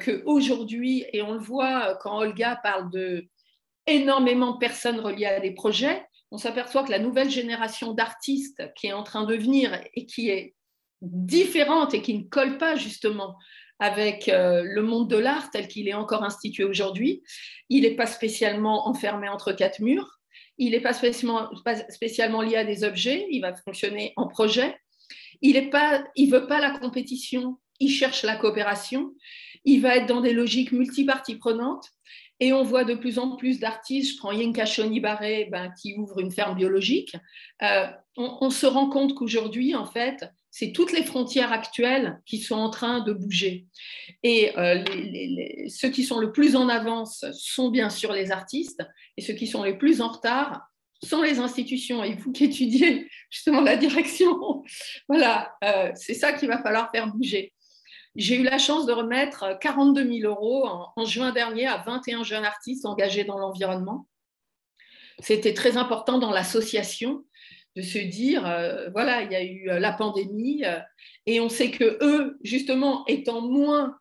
Qu'aujourd'hui, et on le voit quand Olga parle de énormément de personnes reliées à des projets, on s'aperçoit que la nouvelle génération d'artistes qui est en train de venir et qui est différente et qui ne colle pas justement avec le monde de l'art tel qu'il est encore institué aujourd'hui, il n'est pas spécialement enfermé entre quatre murs, il n'est pas spécialement lié à des objets, il va fonctionner en projet, il ne veut pas la compétition, il cherche la coopération, il va être dans des logiques multiparties prenantes et on voit de plus en plus d'artistes, je prends Yinka Shonibare qui ouvre une ferme biologique, on se rend compte qu'aujourd'hui, en fait, c'est toutes les frontières actuelles qui sont en train de bouger. Et ceux qui sont le plus en avance sont bien sûr les artistes et ceux qui sont les plus en retard sont les institutions. Et vous qui étudiez justement la direction, voilà, c'est ça qu'il va falloir faire bouger. J'ai eu la chance de remettre 42 000 euros en juin dernier à 21 jeunes artistes engagés dans l'environnement. C'était très important dans l'association de se dire, voilà, il y a eu la pandémie et on sait que eux, justement, étant moins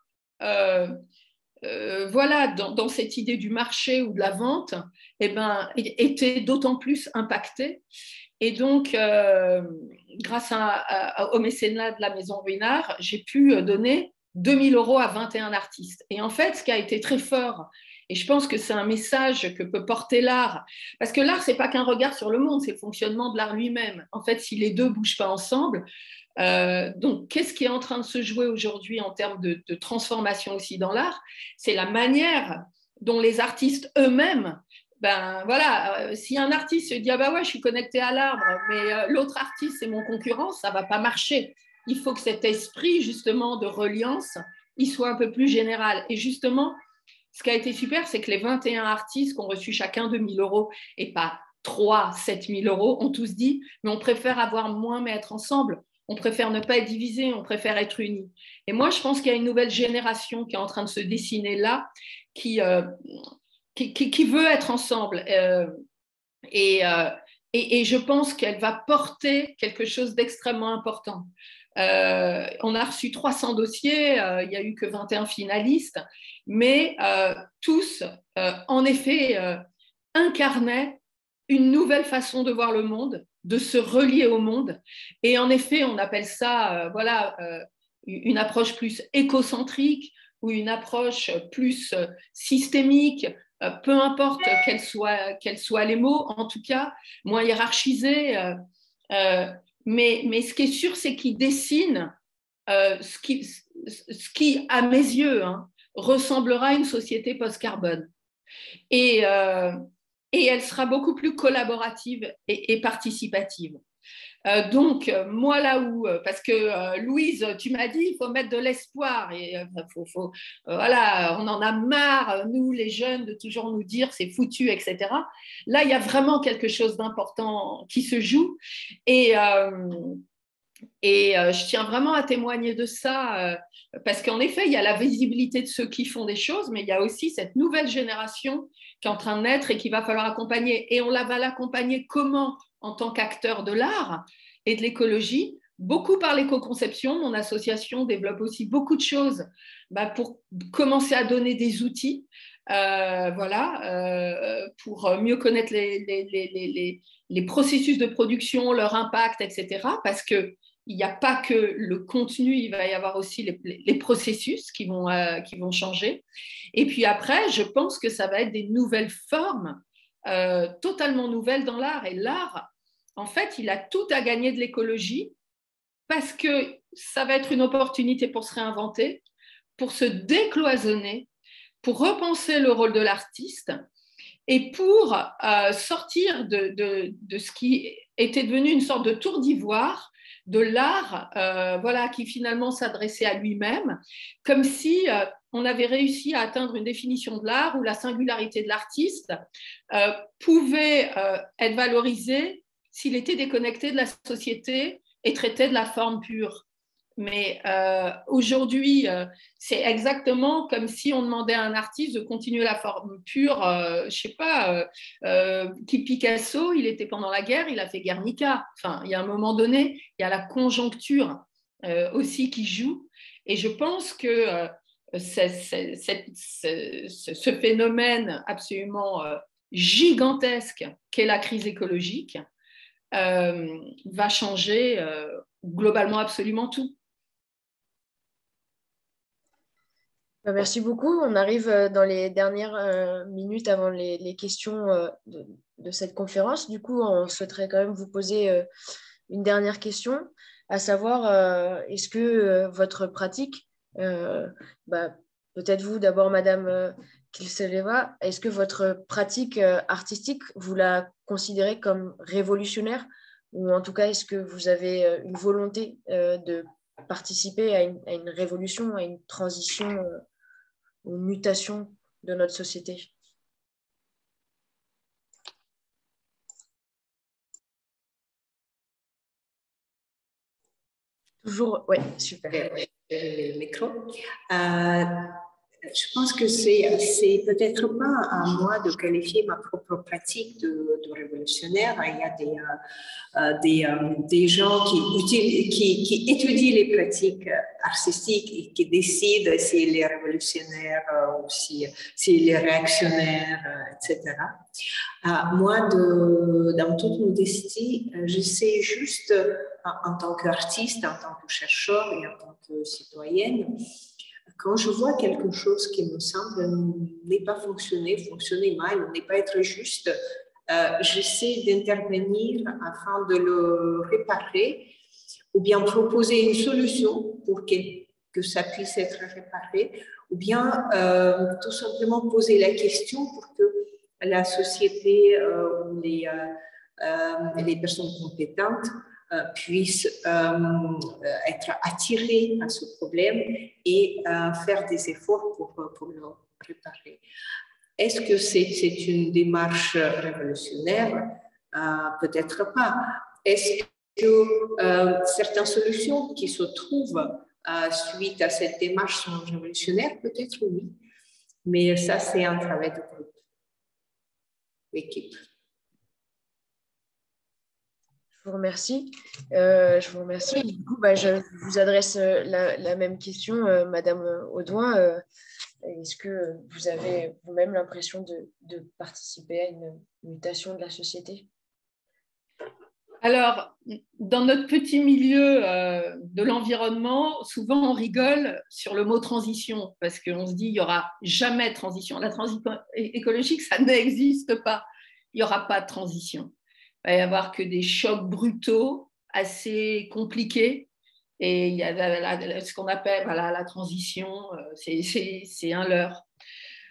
voilà, dans cette idée du marché ou de la vente, étaient d'autant plus impactés. Et donc, grâce au mécénat de la Maison Ruinart, j'ai pu donner 2 000 euros à 21 artistes. Et en fait, ce qui a été très fort, et je pense que c'est un message que peut porter l'art, parce que l'art, ce n'est pas qu'un regard sur le monde, c'est le fonctionnement de l'art lui-même. En fait, si les deux ne bougent pas ensemble, donc, qu'est-ce qui est en train de se jouer aujourd'hui en termes de transformation aussi dans l'art? C'est la manière dont les artistes eux-mêmes, si un artiste se dit ah bah ouais, je suis connecté à l'arbre, mais l'autre artiste c'est mon concurrent, ça va pas marcher. Il faut que cet esprit justement de reliance, il soit un peu plus général. Et justement, ce qui a été super, c'est que les 21 artistes qui ont reçu chacun 2 000 euros et pas 3 7 000 euros ont tous dit mais on préfère avoir moins mais être ensemble. On préfère ne pas être divisé, on préfère être unis. Et moi, je pense qu'il y a une nouvelle génération qui est en train de se dessiner là, qui veut être ensemble. Et je pense qu'elle va porter quelque chose d'extrêmement important. On a reçu 300 dossiers, il n'y a eu que 21 finalistes, mais tous, en effet, incarnaient une nouvelle façon de voir le monde, de se relier au monde. Et en effet, on appelle ça une approche plus écocentrique ou une approche plus systémique, peu importe quels soient les mots, en tout cas, moins hiérarchisés. Mais ce qui est sûr, c'est qu'il dessine ce qui, à mes yeux, ressemblera à une société post-carbone. Et elle sera beaucoup plus collaborative et participative. Donc, moi, là où, parce que Louise, tu m'as dit, il faut mettre de l'espoir. Et voilà, on en a marre, nous, les jeunes, de toujours nous dire c'est foutu, etc. Là, il y a vraiment quelque chose d'important qui se joue. Et je tiens vraiment à témoigner de ça, parce qu'en effet, il y a la visibilité de ceux qui font des choses, mais il y a aussi cette nouvelle génération qui est en train de naître et qu'il va falloir accompagner. Et on va l'accompagner comment en tant qu'acteur de l'art et de l'écologie? beaucoup par l'éco-conception. Mon association développe aussi beaucoup de choses pour commencer à donner des outils, pour mieux connaître les processus de production, leur impact, etc. Parce qu'il n'y a pas que le contenu, il va y avoir aussi les processus qui vont changer. Et puis après, je pense que ça va être des nouvelles formes, totalement nouvelles dans l'art. Et l'art, en fait, il a tout à gagner de l'écologie parce que ça va être une opportunité pour se réinventer, pour se décloisonner, pour repenser le rôle de l'artiste et pour sortir de ce qui était devenu une sorte de tour d'ivoire de l'art, qui finalement s'adressait à lui-même, comme si on avait réussi à atteindre une définition de l'art où la singularité de l'artiste pouvait être valorisée s'il était déconnecté de la société et traité de la forme pure. Mais aujourd'hui, c'est exactement comme si on demandait à un artiste de continuer la forme pure. Je ne sais pas, Picasso, il était pendant la guerre, il a fait Guernica. Enfin, il y a un moment donné, il y a la conjoncture aussi qui joue. Et je pense que ce phénomène absolument gigantesque qu'est la crise écologique va changer globalement absolument tout. Merci beaucoup. On arrive dans les dernières minutes avant les questions de cette conférence. Du coup, on souhaiterait quand même vous poser une dernière question, à savoir, est-ce que votre pratique, peut-être vous d'abord, Madame Kilseleva, est-ce que votre pratique artistique, vous la considérez comme révolutionnaire? Ou en tout cas, est-ce que vous avez une volonté de participer à une révolution, à une transition une mutation de notre société? Toujours, oui, super. Le micro. Je pense que c'est peut-être pas à moi de qualifier ma propre pratique de révolutionnaire. Il y a des gens qui étudient les pratiques artistiques et qui décident s'il est révolutionnaire ou s'il est réactionnaire, etc. Moi, dans toute modestie, j'essaie juste, en tant qu'artiste, en tant que chercheur et en tant que citoyenne, quand je vois quelque chose qui me semble n'est pas fonctionner mal, n'est pas être juste, j'essaie d'intervenir afin de le réparer ou bien proposer une solution pour que ça puisse être réparé, ou bien tout simplement poser la question pour que la société ou les personnes compétentes puissent être attirées à ce problème et faire des efforts pour le réparer. Est-ce que c'est une démarche révolutionnaire? Peut-être pas. Est-ce que certaines solutions qui se trouvent suite à cette démarche sont révolutionnaires? Peut-être oui. Mais ça, c'est un travail de groupe, d'équipe. Je vous remercie. Je vous remercie. Du coup, je vous adresse la même question, Madame Audouin. Est-ce que vous avez vous-même l'impression de participer à une mutation de la société? Alors, dans notre petit milieu de l'environnement, souvent on rigole sur le mot transition parce qu'on se dit il n'y aura jamais de transition. La transition écologique, ça n'existe pas. Il n'y aura pas de transition. Il va y avoir que des chocs brutaux assez compliqués. Et il y a ce qu'on appelle la transition, c'est un leurre.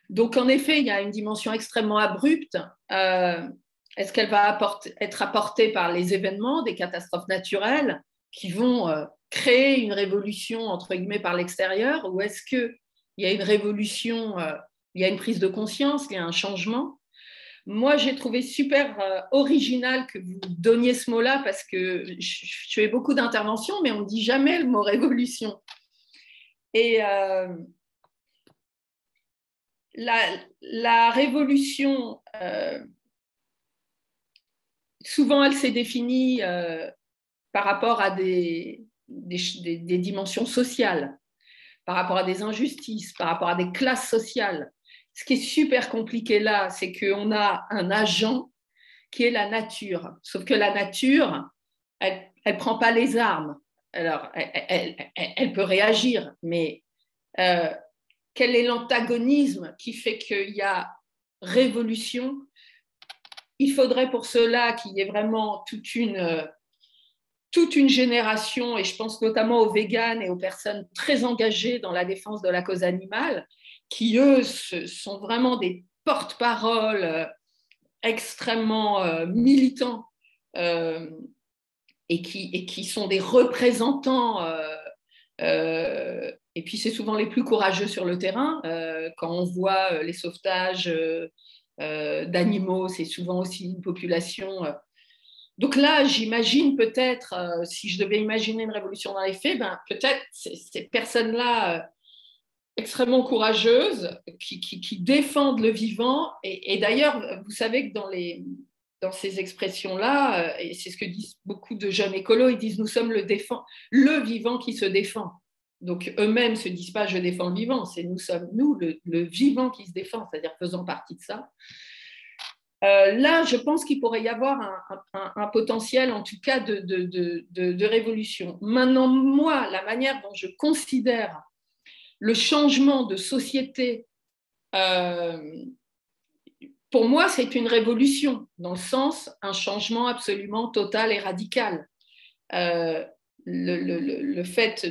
Donc, en effet, il y a une dimension extrêmement abrupte. Est-ce qu'elle va être apportée par les événements, des catastrophes naturelles qui vont créer une révolution, entre guillemets, par l'extérieur? Ou est-ce qu'il y a une révolution, il y a une prise de conscience, il y a un changement? Moi, j'ai trouvé super original que vous donniez ce mot-là parce que je fais beaucoup d'interventions, mais on ne dit jamais le mot révolution. Et la révolution, souvent, elle s'est définie par rapport à des dimensions sociales, par rapport à des injustices, par rapport à des classes sociales. Ce qui est super compliqué là, c'est qu'on a un agent qui est la nature. Sauf que la nature, elle ne prend pas les armes. Alors, elle peut réagir, mais quel est l'antagonisme qui fait qu'il y a révolution? Il faudrait pour cela qu'il y ait vraiment toute une génération, et je pense notamment aux véganes et aux personnes très engagées dans la défense de la cause animale, qui, eux, sont vraiment des porte-parole extrêmement militants et qui sont des représentants. Et puis, c'est souvent les plus courageux sur le terrain. Quand on voit les sauvetages d'animaux, c'est souvent aussi une population. Donc là, j'imagine peut-être, si je devais imaginer une révolution dans les faits, ben, peut-être ces personnes-là extrêmement courageuses qui défendent le vivant. Et d'ailleurs, vous savez que dans ces expressions-là, et c'est ce que disent beaucoup de jeunes écolos, ils disent « nous sommes le vivant qui se défend ». Donc eux-mêmes ne se disent pas « je défends le vivant », c'est « nous sommes nous, le vivant qui se défend », c'est-à-dire faisant partie de ça. Là, je pense qu'il pourrait y avoir un potentiel, en tout cas, de révolution. Maintenant, moi, la manière dont je considère le changement de société, pour moi, c'est une révolution, dans le sens, un changement absolument total et radical. Le fait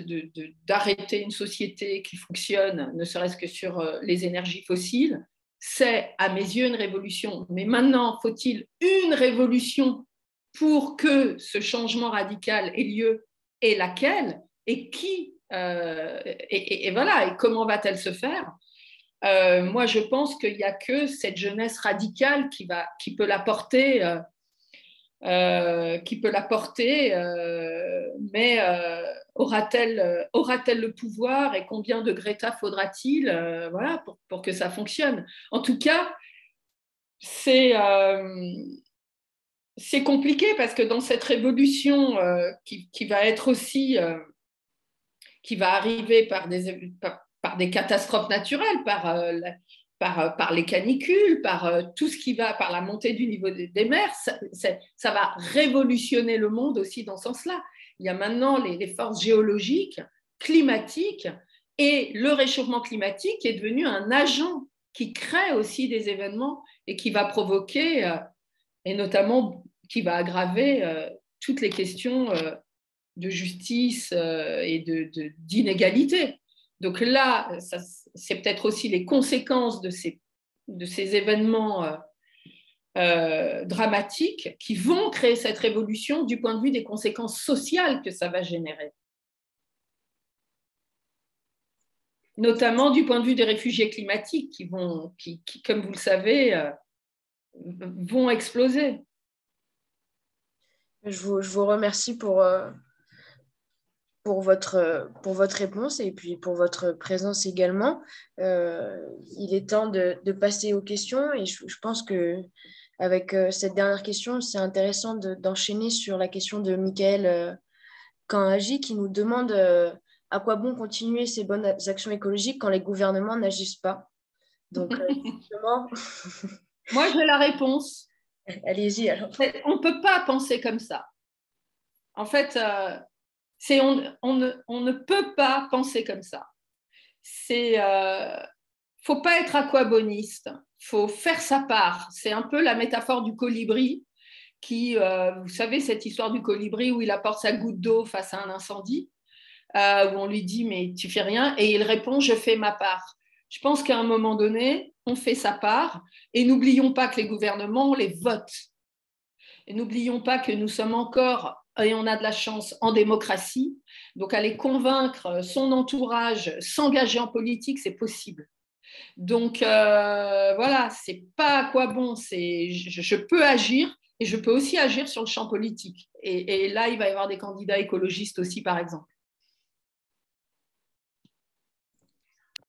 d'arrêter une société qui fonctionne, ne serait-ce que sur les énergies fossiles, c'est à mes yeux une révolution. Mais maintenant, faut-il une révolution pour que ce changement radical ait lieu, et laquelle, et qui, et voilà, et comment va-t-elle se faire? Moi, je pense qu'il n'y a que cette jeunesse radicale qui peut la porter. Mais aura-t-elle le pouvoir, et combien de Greta faudra-t-il voilà, pour que ça fonctionne? En tout cas, c'est compliqué, parce que dans cette révolution qui va être aussi, qui va arriver par des catastrophes naturelles, par les canicules, par tout ce qui va, par la montée du niveau des mers, ça va révolutionner le monde aussi dans ce sens-là. Il y a maintenant les forces géologiques, climatiques, et le réchauffement climatique est devenu un agent qui crée aussi des événements et qui va provoquer, et notamment qui va aggraver toutes les questions de justice et d'inégalité. Donc là, c'est peut-être aussi les conséquences de ces événements dramatiques qui vont créer cette révolution du point de vue des conséquences sociales que ça va générer. Notamment du point de vue des réfugiés climatiques qui, comme vous le savez, vont exploser. Je vous remercie pour votre réponse et puis pour votre présence également. Il est temps de passer aux questions, et je pense qu'avec cette dernière question, c'est intéressant d'enchaîner sur la question de Michael Kanagi, qui nous demande à quoi bon continuer ces bonnes actions écologiques quand les gouvernements n'agissent pas. Donc, justement... Moi, j'ai la réponse. Allez-y alors. On ne peut pas penser comme ça. En fait, on ne peut pas penser comme ça. Faut pas être aquaboniste. Faut faire sa part. C'est un peu la métaphore du colibri qui, vous savez, cette histoire du colibri où il apporte sa goutte d'eau face à un incendie, où on lui dit mais tu fais rien, et il répond je fais ma part. Je pense qu'à un moment donné, on fait sa part, et n'oublions pas que les gouvernements, on les vote. Et n'oublions pas que nous sommes encore, et on a de la chance, en démocratie. Donc, aller convaincre son entourage, s'engager en politique, c'est possible. Donc, voilà, c'est pas à quoi bon. Je peux agir, et je peux aussi agir sur le champ politique. Et là, il va y avoir des candidats écologistes aussi, par exemple.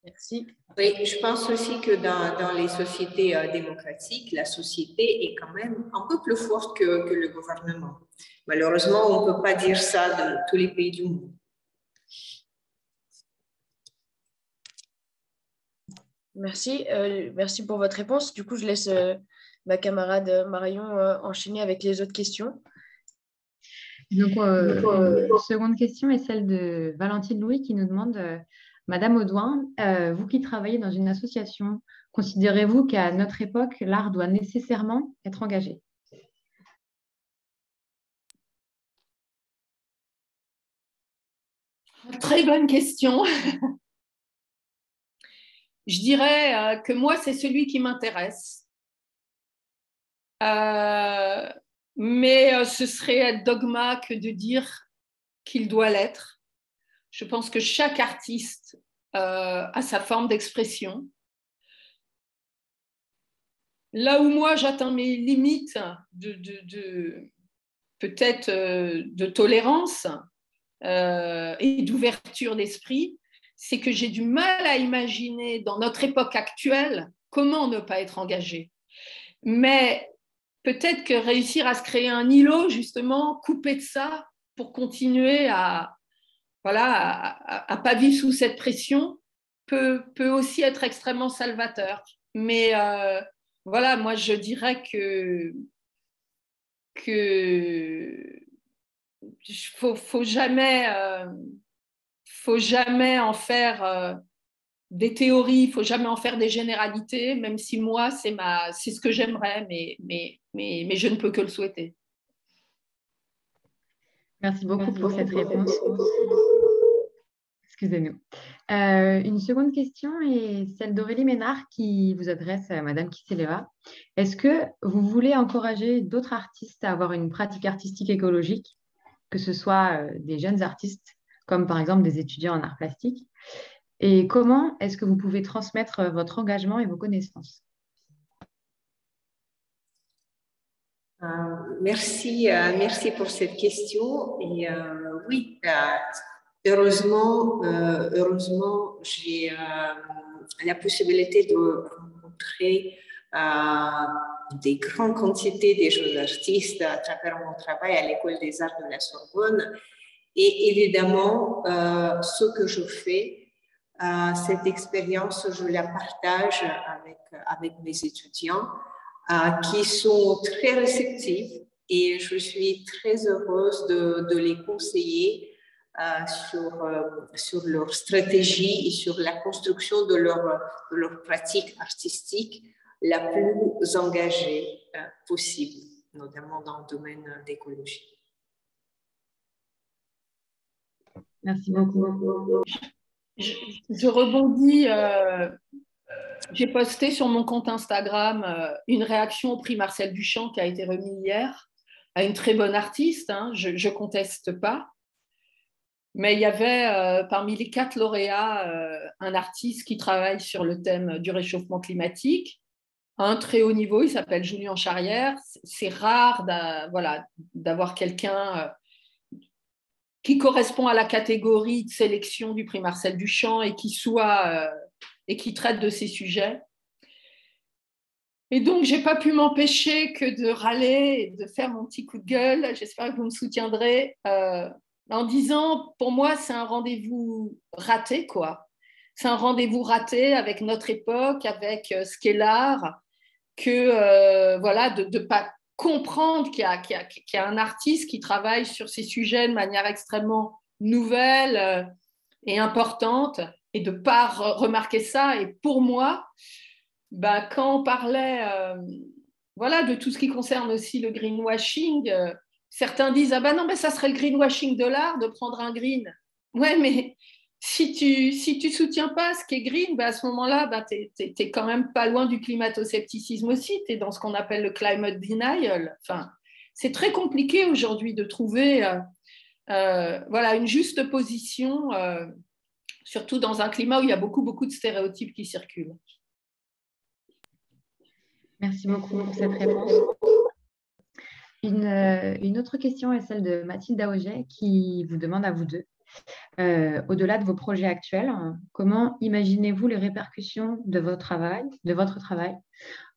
Merci. Oui, je pense aussi que dans les sociétés démocratiques, la société est quand même un peu plus forte que le gouvernement. Malheureusement, on ne peut pas dire ça de tous les pays du monde. Merci. Merci pour votre réponse. Du coup, je laisse ma camarade Marion enchaîner avec les autres questions. Donc, une seconde question est celle de Valentine Louis qui nous demande, Madame Audouin, vous qui travaillez dans une association, considérez-vous qu'à notre époque, l'art doit nécessairement être engagé? Très bonne question. Je dirais que moi, c'est celui qui m'intéresse. Mais ce serait être dogma que de dire qu'il doit l'être. Je pense que chaque artiste a sa forme d'expression. Là où moi, j'atteins mes limites peut-être de tolérance et d'ouverture d'esprit, c'est que j'ai du mal à imaginer dans notre époque actuelle comment ne pas être engagé. Mais peut-être que réussir à se créer un îlot, justement, coupé de ça pour continuer à pas vivre sous cette pression, peut aussi être extrêmement salvateur. Mais voilà, moi je dirais que faut jamais en faire des théories, il faut jamais en faire des généralités, même si moi c'est ce que j'aimerais, mais je ne peux que le souhaiter. Merci beaucoup pour cette réponse. Excusez-nous. Une seconde question est celle d'Aurélie Ménard qui vous adresse à Madame Kisseleva. Est-ce que vous voulez encourager d'autres artistes à avoir une pratique artistique écologique, que ce soit des jeunes artistes, comme par exemple des étudiants en arts plastiques? Et comment est-ce que vous pouvez transmettre votre engagement et vos connaissances? Merci pour cette question. Et oui, heureusement, j'ai la possibilité de rencontrer des grandes quantités de jeunes artistes à travers mon travail à l'École des Arts de la Sorbonne. Et évidemment, ce que je fais, cette expérience, je la partage avec mes étudiants qui sont très réceptifs et je suis très heureuse de les conseiller sur leur stratégie et sur la construction de leur pratique artistique la plus engagée possible, notamment dans le domaine d'écologie. Merci beaucoup. Je rebondis. J'ai posté sur mon compte Instagram une réaction au prix Marcel Duchamp qui a été remis hier à une très bonne artiste, hein, je ne conteste pas. Mais il y avait parmi les 4 lauréats un artiste qui travaille sur le thème du réchauffement climatique, à un très haut niveau, il s'appelle Julien Charrière. C'est rare d'avoir quelqu'un qui correspond à la catégorie de sélection du prix Marcel Duchamp et qui traite de ces sujets. Et donc, je n'ai pas pu m'empêcher que de râler et de faire mon petit coup de gueule. J'espère que vous me soutiendrez en disant, pour moi, c'est un rendez-vous raté, quoi. C'est un rendez-vous raté avec notre époque, avec ce qu'est l'art, de ne pas comprendre qu'il y a un artiste qui travaille sur ces sujets de manière extrêmement nouvelle et importante, et de ne pas remarquer ça. Et pour moi, quand on parlait de tout ce qui concerne aussi le greenwashing, certains disent non, ça serait le greenwashing de l'art de prendre un green. Ouais, mais si tu soutiens pas ce qui est green, à ce moment-là, t'es quand même pas loin du climato-scepticisme aussi. T'es dans ce qu'on appelle le climate denial. Enfin, c'est très compliqué aujourd'hui de trouver une juste position, surtout dans un climat où il y a beaucoup de stéréotypes qui circulent. Merci beaucoup pour cette réponse. Une autre question est celle de Mathilde Auger qui vous demande à vous deux. Au-delà de vos projets actuels, comment imaginez-vous les répercussions de votre travail,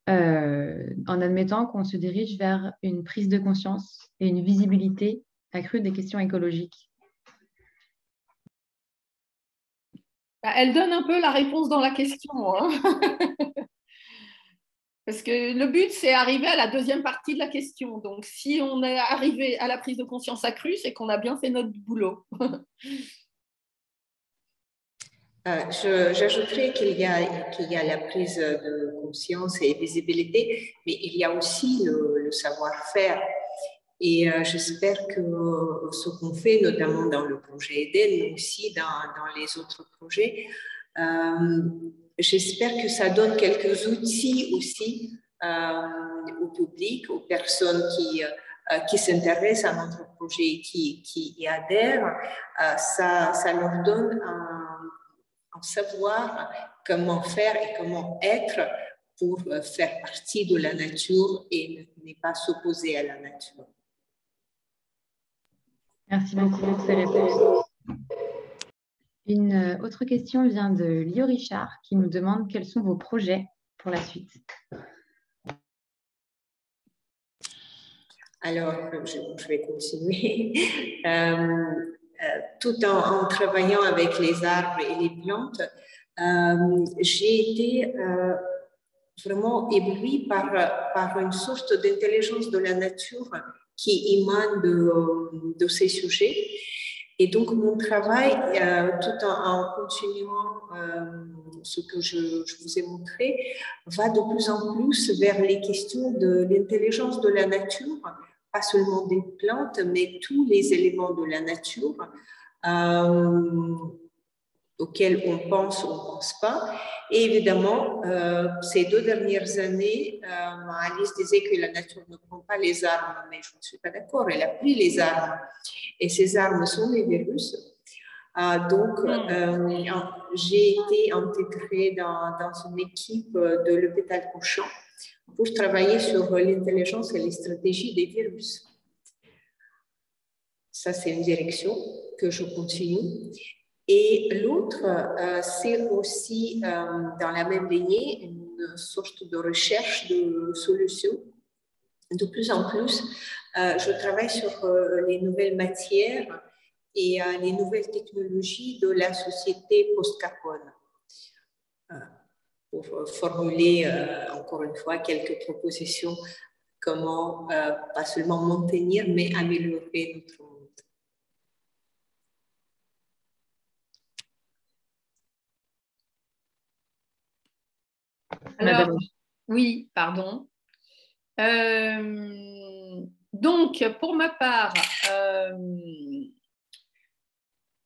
en admettant qu'on se dirige vers une prise de conscience et une visibilité accrue des questions écologiques? Elle donne un peu la réponse dans la question, hein. Parce que le but, c'est arriver à la deuxième partie de la question. Donc, si on est arrivé à la prise de conscience accrue, c'est qu'on a bien fait notre boulot. J'ajouterais qu'il y a la prise de conscience et visibilité, mais il y a aussi le savoir-faire. Et j'espère que ce qu'on fait, notamment dans le projet Eden, mais aussi dans les autres projets, j'espère que ça donne quelques outils aussi au public, aux personnes qui s'intéressent à notre projet et qui y adhèrent. Ça leur donne un savoir comment faire et comment être pour faire partie de la nature et ne pas s'opposer à la nature. Merci beaucoup pour ces réponses. Une autre question vient de Lio Richard qui nous demande quels sont vos projets pour la suite. Alors, je vais continuer. Tout en travaillant avec les arbres et les plantes, j'ai été vraiment éblouie par une sorte d'intelligence de la nature qui émane de ces sujets. Et donc, mon travail, tout en continuant ce que je vous ai montré, va de plus en plus vers les questions de l'intelligence de la nature, pas seulement des plantes, mais tous les éléments de la nature auxquels on pense ou on ne pense pas. Et évidemment, ces 2 dernières années, Alice disait que la nature ne prend pas les armes, mais je ne suis pas d'accord, elle a pris les armes. Et ces armes sont les virus. Donc, j'ai été intégrée dans une équipe de l'hôpital Cochin pour travailler sur l'intelligence et les stratégies des virus. Ça, c'est une direction que je continue. Et l'autre, c'est aussi dans la même lignée une sorte de recherche de solutions. De plus en plus, je travaille sur les nouvelles matières et les nouvelles technologies de la société post-carbone. Pour formuler encore une fois quelques propositions, comment pas seulement maintenir, mais améliorer notre monde. Alors, oui, pardon. Donc, pour ma part,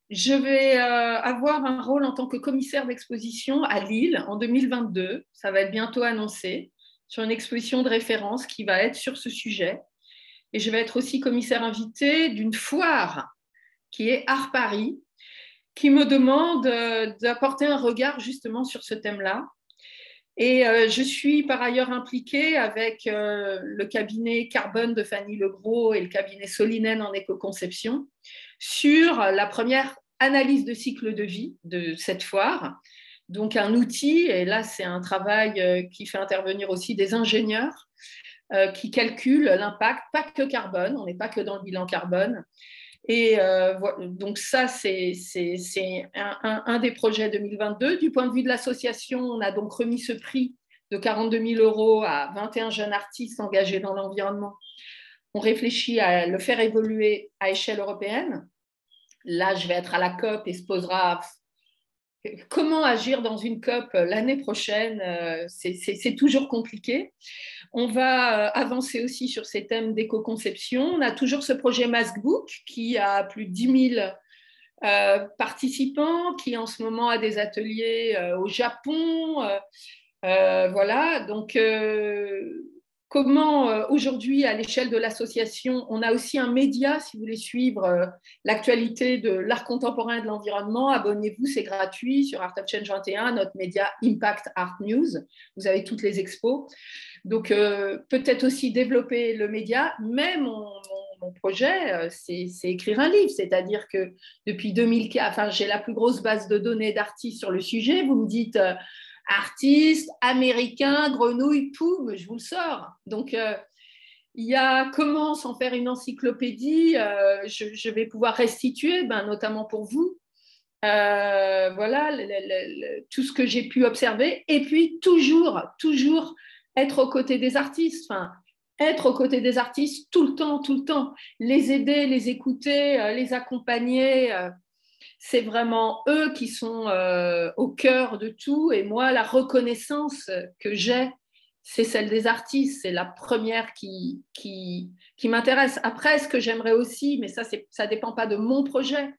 je vais avoir un rôle en tant que commissaire d'exposition à Lille en 2022. Ça va être bientôt annoncé sur une exposition de référence qui va être sur ce sujet. Et je vais être aussi commissaire invitée d'une foire qui est Art Paris, qui me demande d'apporter un regard justement sur ce thème-là. Et je suis par ailleurs impliquée avec le cabinet Carbone de Fanny Legros et le cabinet Solinen en éco-conception sur la première analyse de cycle de vie de cette foire. Donc un outil, et là c'est un travail qui fait intervenir aussi des ingénieurs qui calculent l'impact, pas que carbone, on n'est pas que dans le bilan carbone. Et donc ça, c'est un des projets 2022. Du point de vue de l'association, on a donc remis ce prix de 42 000 € à 21 jeunes artistes engagés dans l'environnement. On réfléchit à le faire évoluer à échelle européenne. Là, je vais être à la COP et se posera comment agir dans une COP l'année prochaine. C'est toujours compliqué. On va avancer aussi sur ces thèmes d'éco-conception. On a toujours ce projet Maskbook qui a plus de 10 000 participants, qui en ce moment a des ateliers au Japon. Voilà, donc comment aujourd'hui, à l'échelle de l'association, on a aussi un média, si vous voulez suivre l'actualité de l'art contemporain et de l'environnement, abonnez-vous, c'est gratuit sur Art of Change 21, notre média Impact Art News. Vous avez toutes les expos. Donc, peut-être aussi développer le média, mais mon mon projet, c'est écrire un livre. C'est-à-dire que depuis 2004, enfin, j'ai la plus grosse base de données d'artistes sur le sujet. Vous me dites artistes, américains, grenouilles, tout, mais je vous le sors. Donc, il y a comment s'en faire une encyclopédie. Je vais pouvoir restituer, notamment pour vous, voilà, tout ce que j'ai pu observer. Et puis, toujours être aux côtés des artistes. Enfin, être aux côtés des artistes tout le temps. Les aider, les écouter, les accompagner. C'est vraiment eux qui sont au cœur de tout. Et moi, la reconnaissance que j'ai, c'est celle des artistes. C'est la première qui m'intéresse. Après, ce que j'aimerais aussi, mais ça ne dépend pas de mon projet,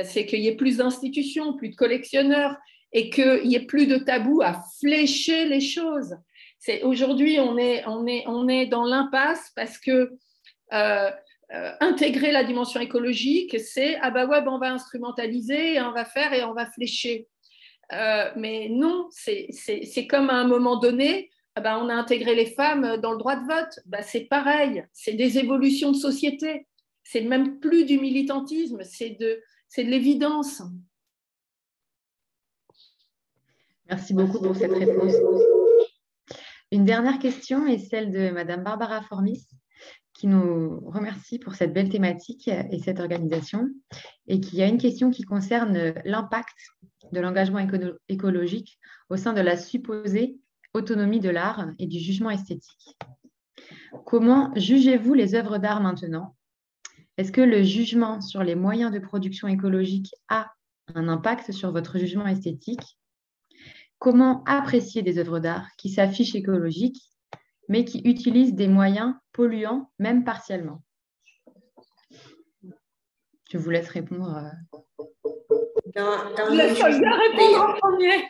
c'est qu'il y ait plus d'institutions, plus de collectionneurs et qu'il n'y ait plus de tabou à flécher les choses. Aujourd'hui, on est dans l'impasse parce que intégrer la dimension écologique, c'est ah bah ouais, on va instrumentaliser, on va faire et on va flécher. Mais non, c'est comme à un moment donné, on a intégré les femmes dans le droit de vote. C'est pareil, c'est des évolutions de société. C'est même plus du militantisme, c'est de l'évidence. Merci beaucoup pour cette réponse. Une dernière question est celle de Madame Barbara Formis, qui nous remercie pour cette belle thématique et cette organisation, et qui a une question qui concerne l'impact de l'engagement écologique au sein de la supposée autonomie de l'art et du jugement esthétique. Comment jugez-vous les œuvres d'art maintenant? Est-ce que le jugement sur les moyens de production écologique a un impact sur votre jugement esthétique? Comment apprécier des œuvres d'art qui s'affichent écologiques, mais qui utilisent des moyens polluants, même partiellement? Je vous laisse répondre. Je laisse Olga répondre en premier.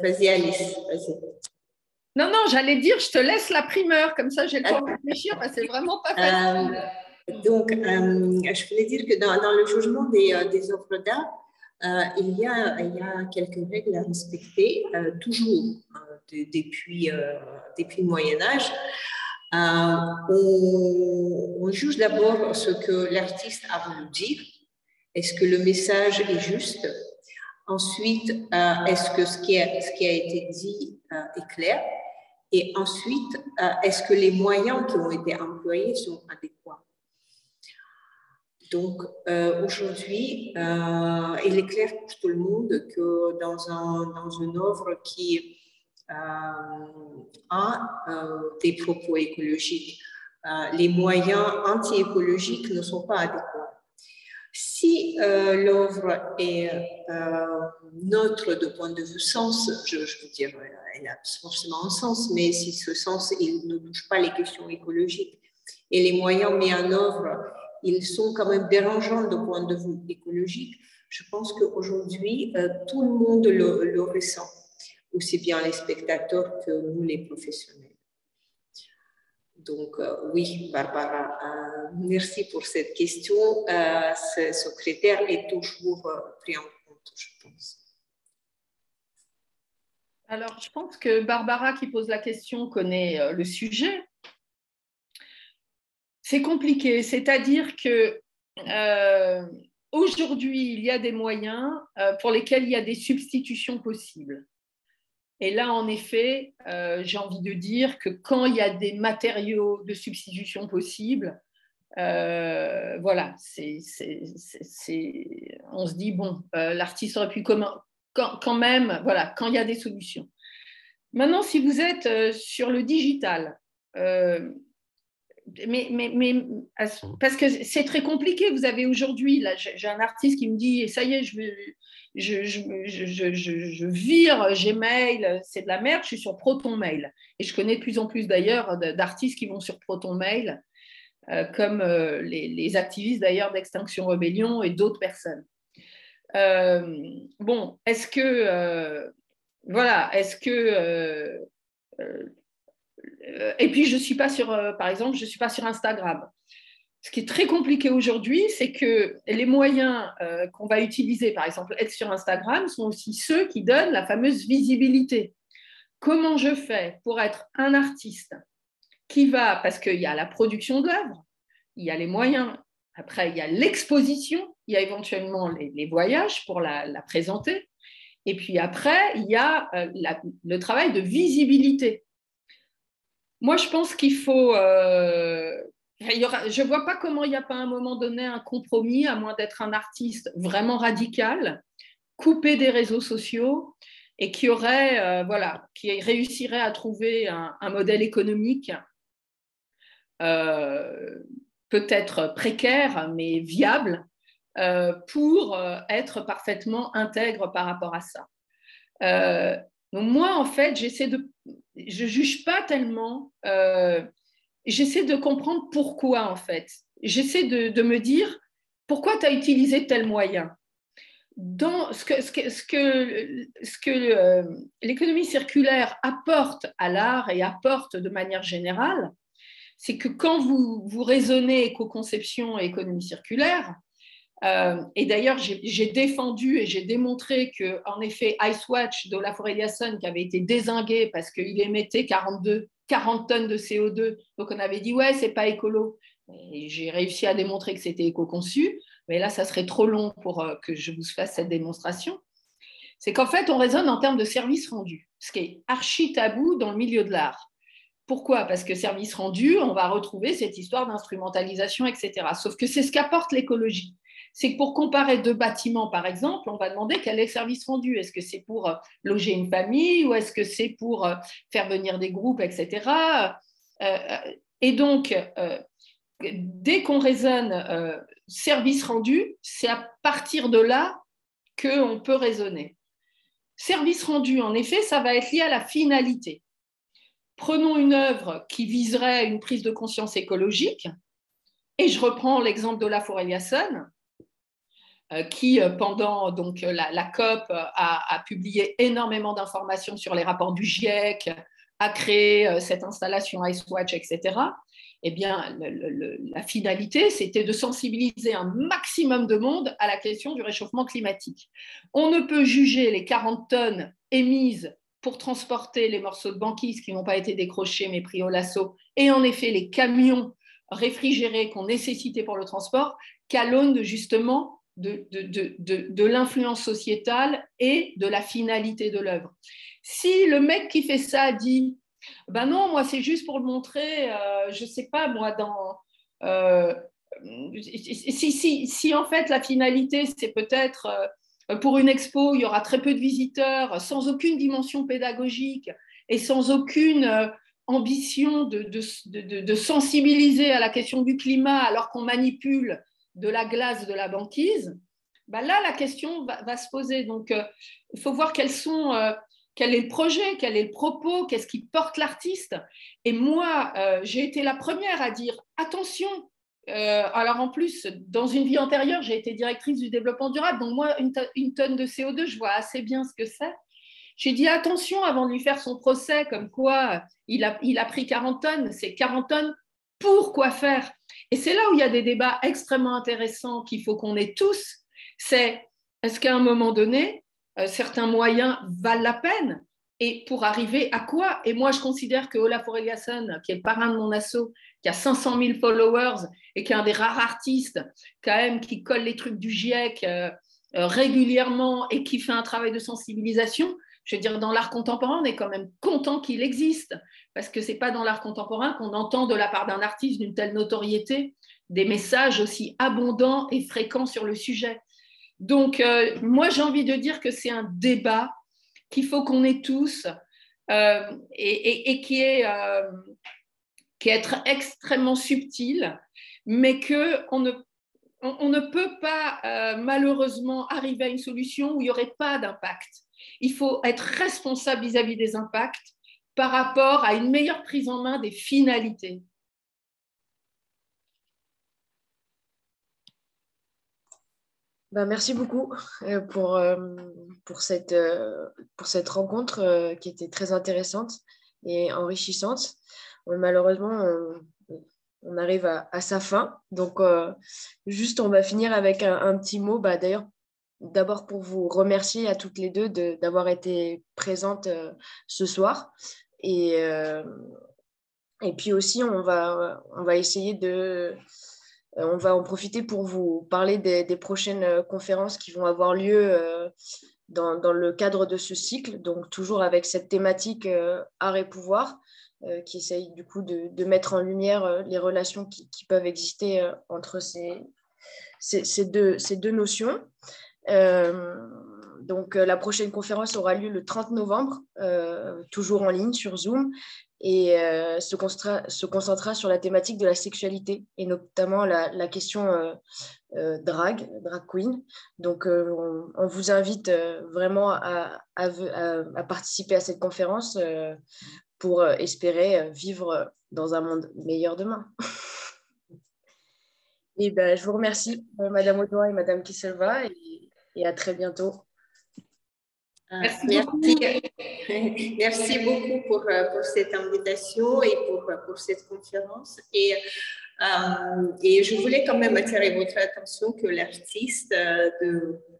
Vas-y, Alice, vas-y. Non, j'allais dire, je te laisse la primeur, comme ça j'ai le temps de réfléchir, parce que c'est vraiment pas facile. Donc, je voulais dire que dans le jugement des œuvres d'art, il y a quelques règles à respecter, toujours depuis le Moyen-Âge. On juge d'abord ce que l'artiste a voulu dire. Est-ce que le message est juste? Ensuite, est-ce que ce qui a été dit est clair? Et ensuite, est-ce que les moyens qui ont été employés sont adéquats? Donc, aujourd'hui, il est clair pour tout le monde que dans une œuvre qui a des propos écologiques, les moyens anti-écologiques ne sont pas adéquats. Si l'œuvre est neutre de point de vue sens, je veux dire, elle a forcément un sens, mais si ce sens il ne touche pas les questions écologiques et les moyens mis en œuvre, ils sont quand même dérangeants de point de vue écologique, je pense qu'aujourd'hui, tout le monde le ressent, aussi bien les spectateurs que nous les professionnels. Donc, oui, Barbara, merci pour cette question. Ce critère est toujours pris en compte, je pense. Alors, je pense que Barbara, qui pose la question, connaît le sujet. C'est compliqué, c'est-à-dire que aujourd'hui, il y a des moyens pour lesquels il y a des substitutions possibles. Et là, en effet, j'ai envie de dire que quand il y a des matériaux de substitution possibles, voilà, on se dit, bon, l'artiste aurait pu quand même, voilà, quand il y a des solutions. Maintenant, si vous êtes sur le digital, parce que c'est très compliqué. Vous avez aujourd'hui, là, j'ai un artiste qui me dit, ça y est, je vire Gmail, c'est de la merde, je suis sur ProtonMail. Et je connais de plus en plus d'ailleurs d'artistes qui vont sur ProtonMail, comme les activistes d'ailleurs d'Extinction Rebellion et d'autres personnes. Bon, est-ce que et puis je suis pas sur, par exemple, je suis pas sur Instagram. Ce qui est très compliqué aujourd'hui, c'est que les moyens qu'on va utiliser, par exemple, être sur Instagram, sont aussi ceux qui donnent la fameuse visibilité. Comment je fais pour être un artiste parce qu'il y a la production de l'œuvre, il y a les moyens, après il y a l'exposition, il y a éventuellement les voyages pour la présenter, et puis après il y a le travail de visibilité. Moi, je pense qu'il faut... je ne vois pas comment il n'y a pas à un moment donné un compromis, à moins d'être un artiste vraiment radical, coupé des réseaux sociaux, et qui réussirait à trouver un modèle économique peut-être précaire, mais viable, pour être parfaitement intègre par rapport à ça. Donc moi, en fait, je ne juge pas tellement, j'essaie de comprendre pourquoi, en fait. J'essaie de me dire, pourquoi tu as utilisé tel moyen? Dans ce que l'économie circulaire apporte à l'art et apporte de manière générale, c'est que quand vous raisonnez éco-conception et économie circulaire, et d'ailleurs j'ai défendu et j'ai démontré qu'en effet Icewatch d'Olafur Eliasson, qui avait été dézingué parce qu'il émettait 40 tonnes de CO2, donc on avait dit ouais, c'est pas écolo, et j'ai réussi à démontrer que c'était éco-conçu, mais là ça serait trop long pour que je vous fasse cette démonstration. C'est qu'en fait on raisonne en termes de service rendu, ce qui est archi tabou dans le milieu de l'art. Pourquoi? Parce que service rendu, on va retrouver cette histoire d'instrumentalisation, etc. Sauf que c'est ce qu'apporte l'écologie. C'est que pour comparer deux bâtiments, par exemple, on va demander quel est le service rendu. Est-ce que c'est pour loger une famille ou est-ce que c'est pour faire venir des groupes, etc. Et donc, dès qu'on raisonne service rendu, c'est à partir de là qu'on peut raisonner. Service rendu, en effet, ça va être lié à la finalité. Prenons une œuvre qui viserait une prise de conscience écologique, et je reprends l'exemple d'Olafur Eliasson, qui, pendant donc, la COP, a publié énormément d'informations sur les rapports du GIEC, a créé cette installation Icewatch, etc. Eh bien, la finalité, c'était de sensibiliser un maximum de monde à la question du réchauffement climatique. On ne peut juger les 40 tonnes émises pour transporter les morceaux de banquise qui n'ont pas été décrochés mais pris au lasso, et en effet les camions réfrigérés qu'on nécessitait pour le transport, qu'à l'aune justement de l'influence sociétale et de la finalité de l'œuvre. Si le mec qui fait ça dit « ben non, moi c'est juste pour le montrer, je ne sais pas, moi si en fait la finalité c'est peut-être… pour une expo, il y aura très peu de visiteurs, sans aucune dimension pédagogique et sans aucune ambition de sensibiliser à la question du climat alors qu'on manipule de la glace, de la banquise, ben là, la question va se poser. Donc, il faut voir quel est le projet, quel est le propos, qu'est-ce qui porte l'artiste. Et moi, j'ai été la première à dire « attention ». Alors en plus, dans une vie antérieure, j'ai été directrice du développement durable, donc moi, une tonne de CO2, je vois assez bien ce que c'est. J'ai dit attention avant de lui faire son procès, comme quoi il a pris 40 tonnes, c'est 40 tonnes pour quoi faire? Et c'est là où il y a des débats extrêmement intéressants qu'il faut qu'on ait tous, c'est est-ce qu'à un moment donné, certains moyens valent la peine? Et pour arriver à quoi? Et moi, je considère que Olafur Eliasson, qui est le parrain de mon asso, qui a 500 000 followers et qui est un des rares artistes quand même qui colle les trucs du GIEC régulièrement et qui fait un travail de sensibilisation, je veux dire, dans l'art contemporain, on est quand même content qu'il existe, parce que ce n'est pas dans l'art contemporain qu'on entend de la part d'un artiste d'une telle notoriété des messages aussi abondants et fréquents sur le sujet. Donc, moi, j'ai envie de dire que c'est un débat qu'il faut qu'on ait tous et qui est extrêmement subtil, mais qu'on ne peut pas malheureusement arriver à une solution où il n'y aurait pas d'impact. Il faut être responsable vis-à-vis des impacts par rapport à une meilleure prise en main des finalités. Merci beaucoup pour cette rencontre qui était très intéressante et enrichissante. Malheureusement, on arrive à sa fin. Donc, juste, on va finir avec un petit mot. D'ailleurs, d'abord pour vous remercier à toutes les deux d'avoir été présentes ce soir. Et Et puis aussi, on va essayer on va en profiter pour vous parler des prochaines conférences qui vont avoir lieu dans le cadre de ce cycle, donc toujours avec cette thématique art et pouvoir, qui essaye du coup de mettre en lumière les relations qui peuvent exister entre ces deux notions. Donc, la prochaine conférence aura lieu le 30 novembre, toujours en ligne sur Zoom, et se concentrera sur la thématique de la sexualité, et notamment la question drag queen. Donc, on vous invite vraiment à participer à cette conférence pour espérer vivre dans un monde meilleur demain. Et ben, je vous remercie, Madame Audouin et Madame Kisselva, et à très bientôt. Merci Merci beaucoup pour cette invitation et pour cette conférence. Et je voulais quand même attirer votre attention que l'artiste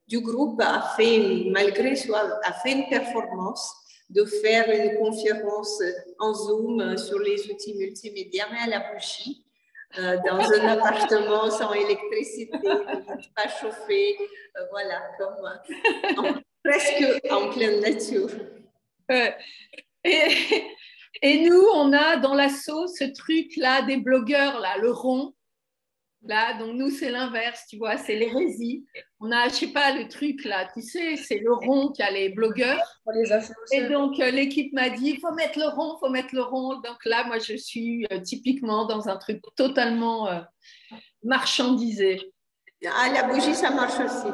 du groupe a fait, malgré soi, a fait une performance de faire une conférence en Zoom sur les outils multimédia, mais à la bougie, dans un appartement sans électricité, pas chauffé, voilà, comme presque en pleine nature. Et nous, on a dans l'asso ce truc-là des blogueurs, là, le rond. Là, donc nous, c'est l'inverse, tu vois, c'est l'hérésie. On a, je sais pas, le truc là, tu sais, c'est le rond qui a les blogueurs. Et donc, l'équipe m'a dit, il faut mettre le rond, il faut mettre le rond. Donc là, moi, je suis typiquement dans un truc totalement marchandisé. Ah, la bougie, ça marche aussi.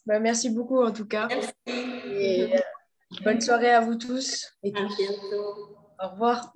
Ben, merci beaucoup en tout cas. Merci. Et bonne soirée à vous tous. À bientôt. Au revoir.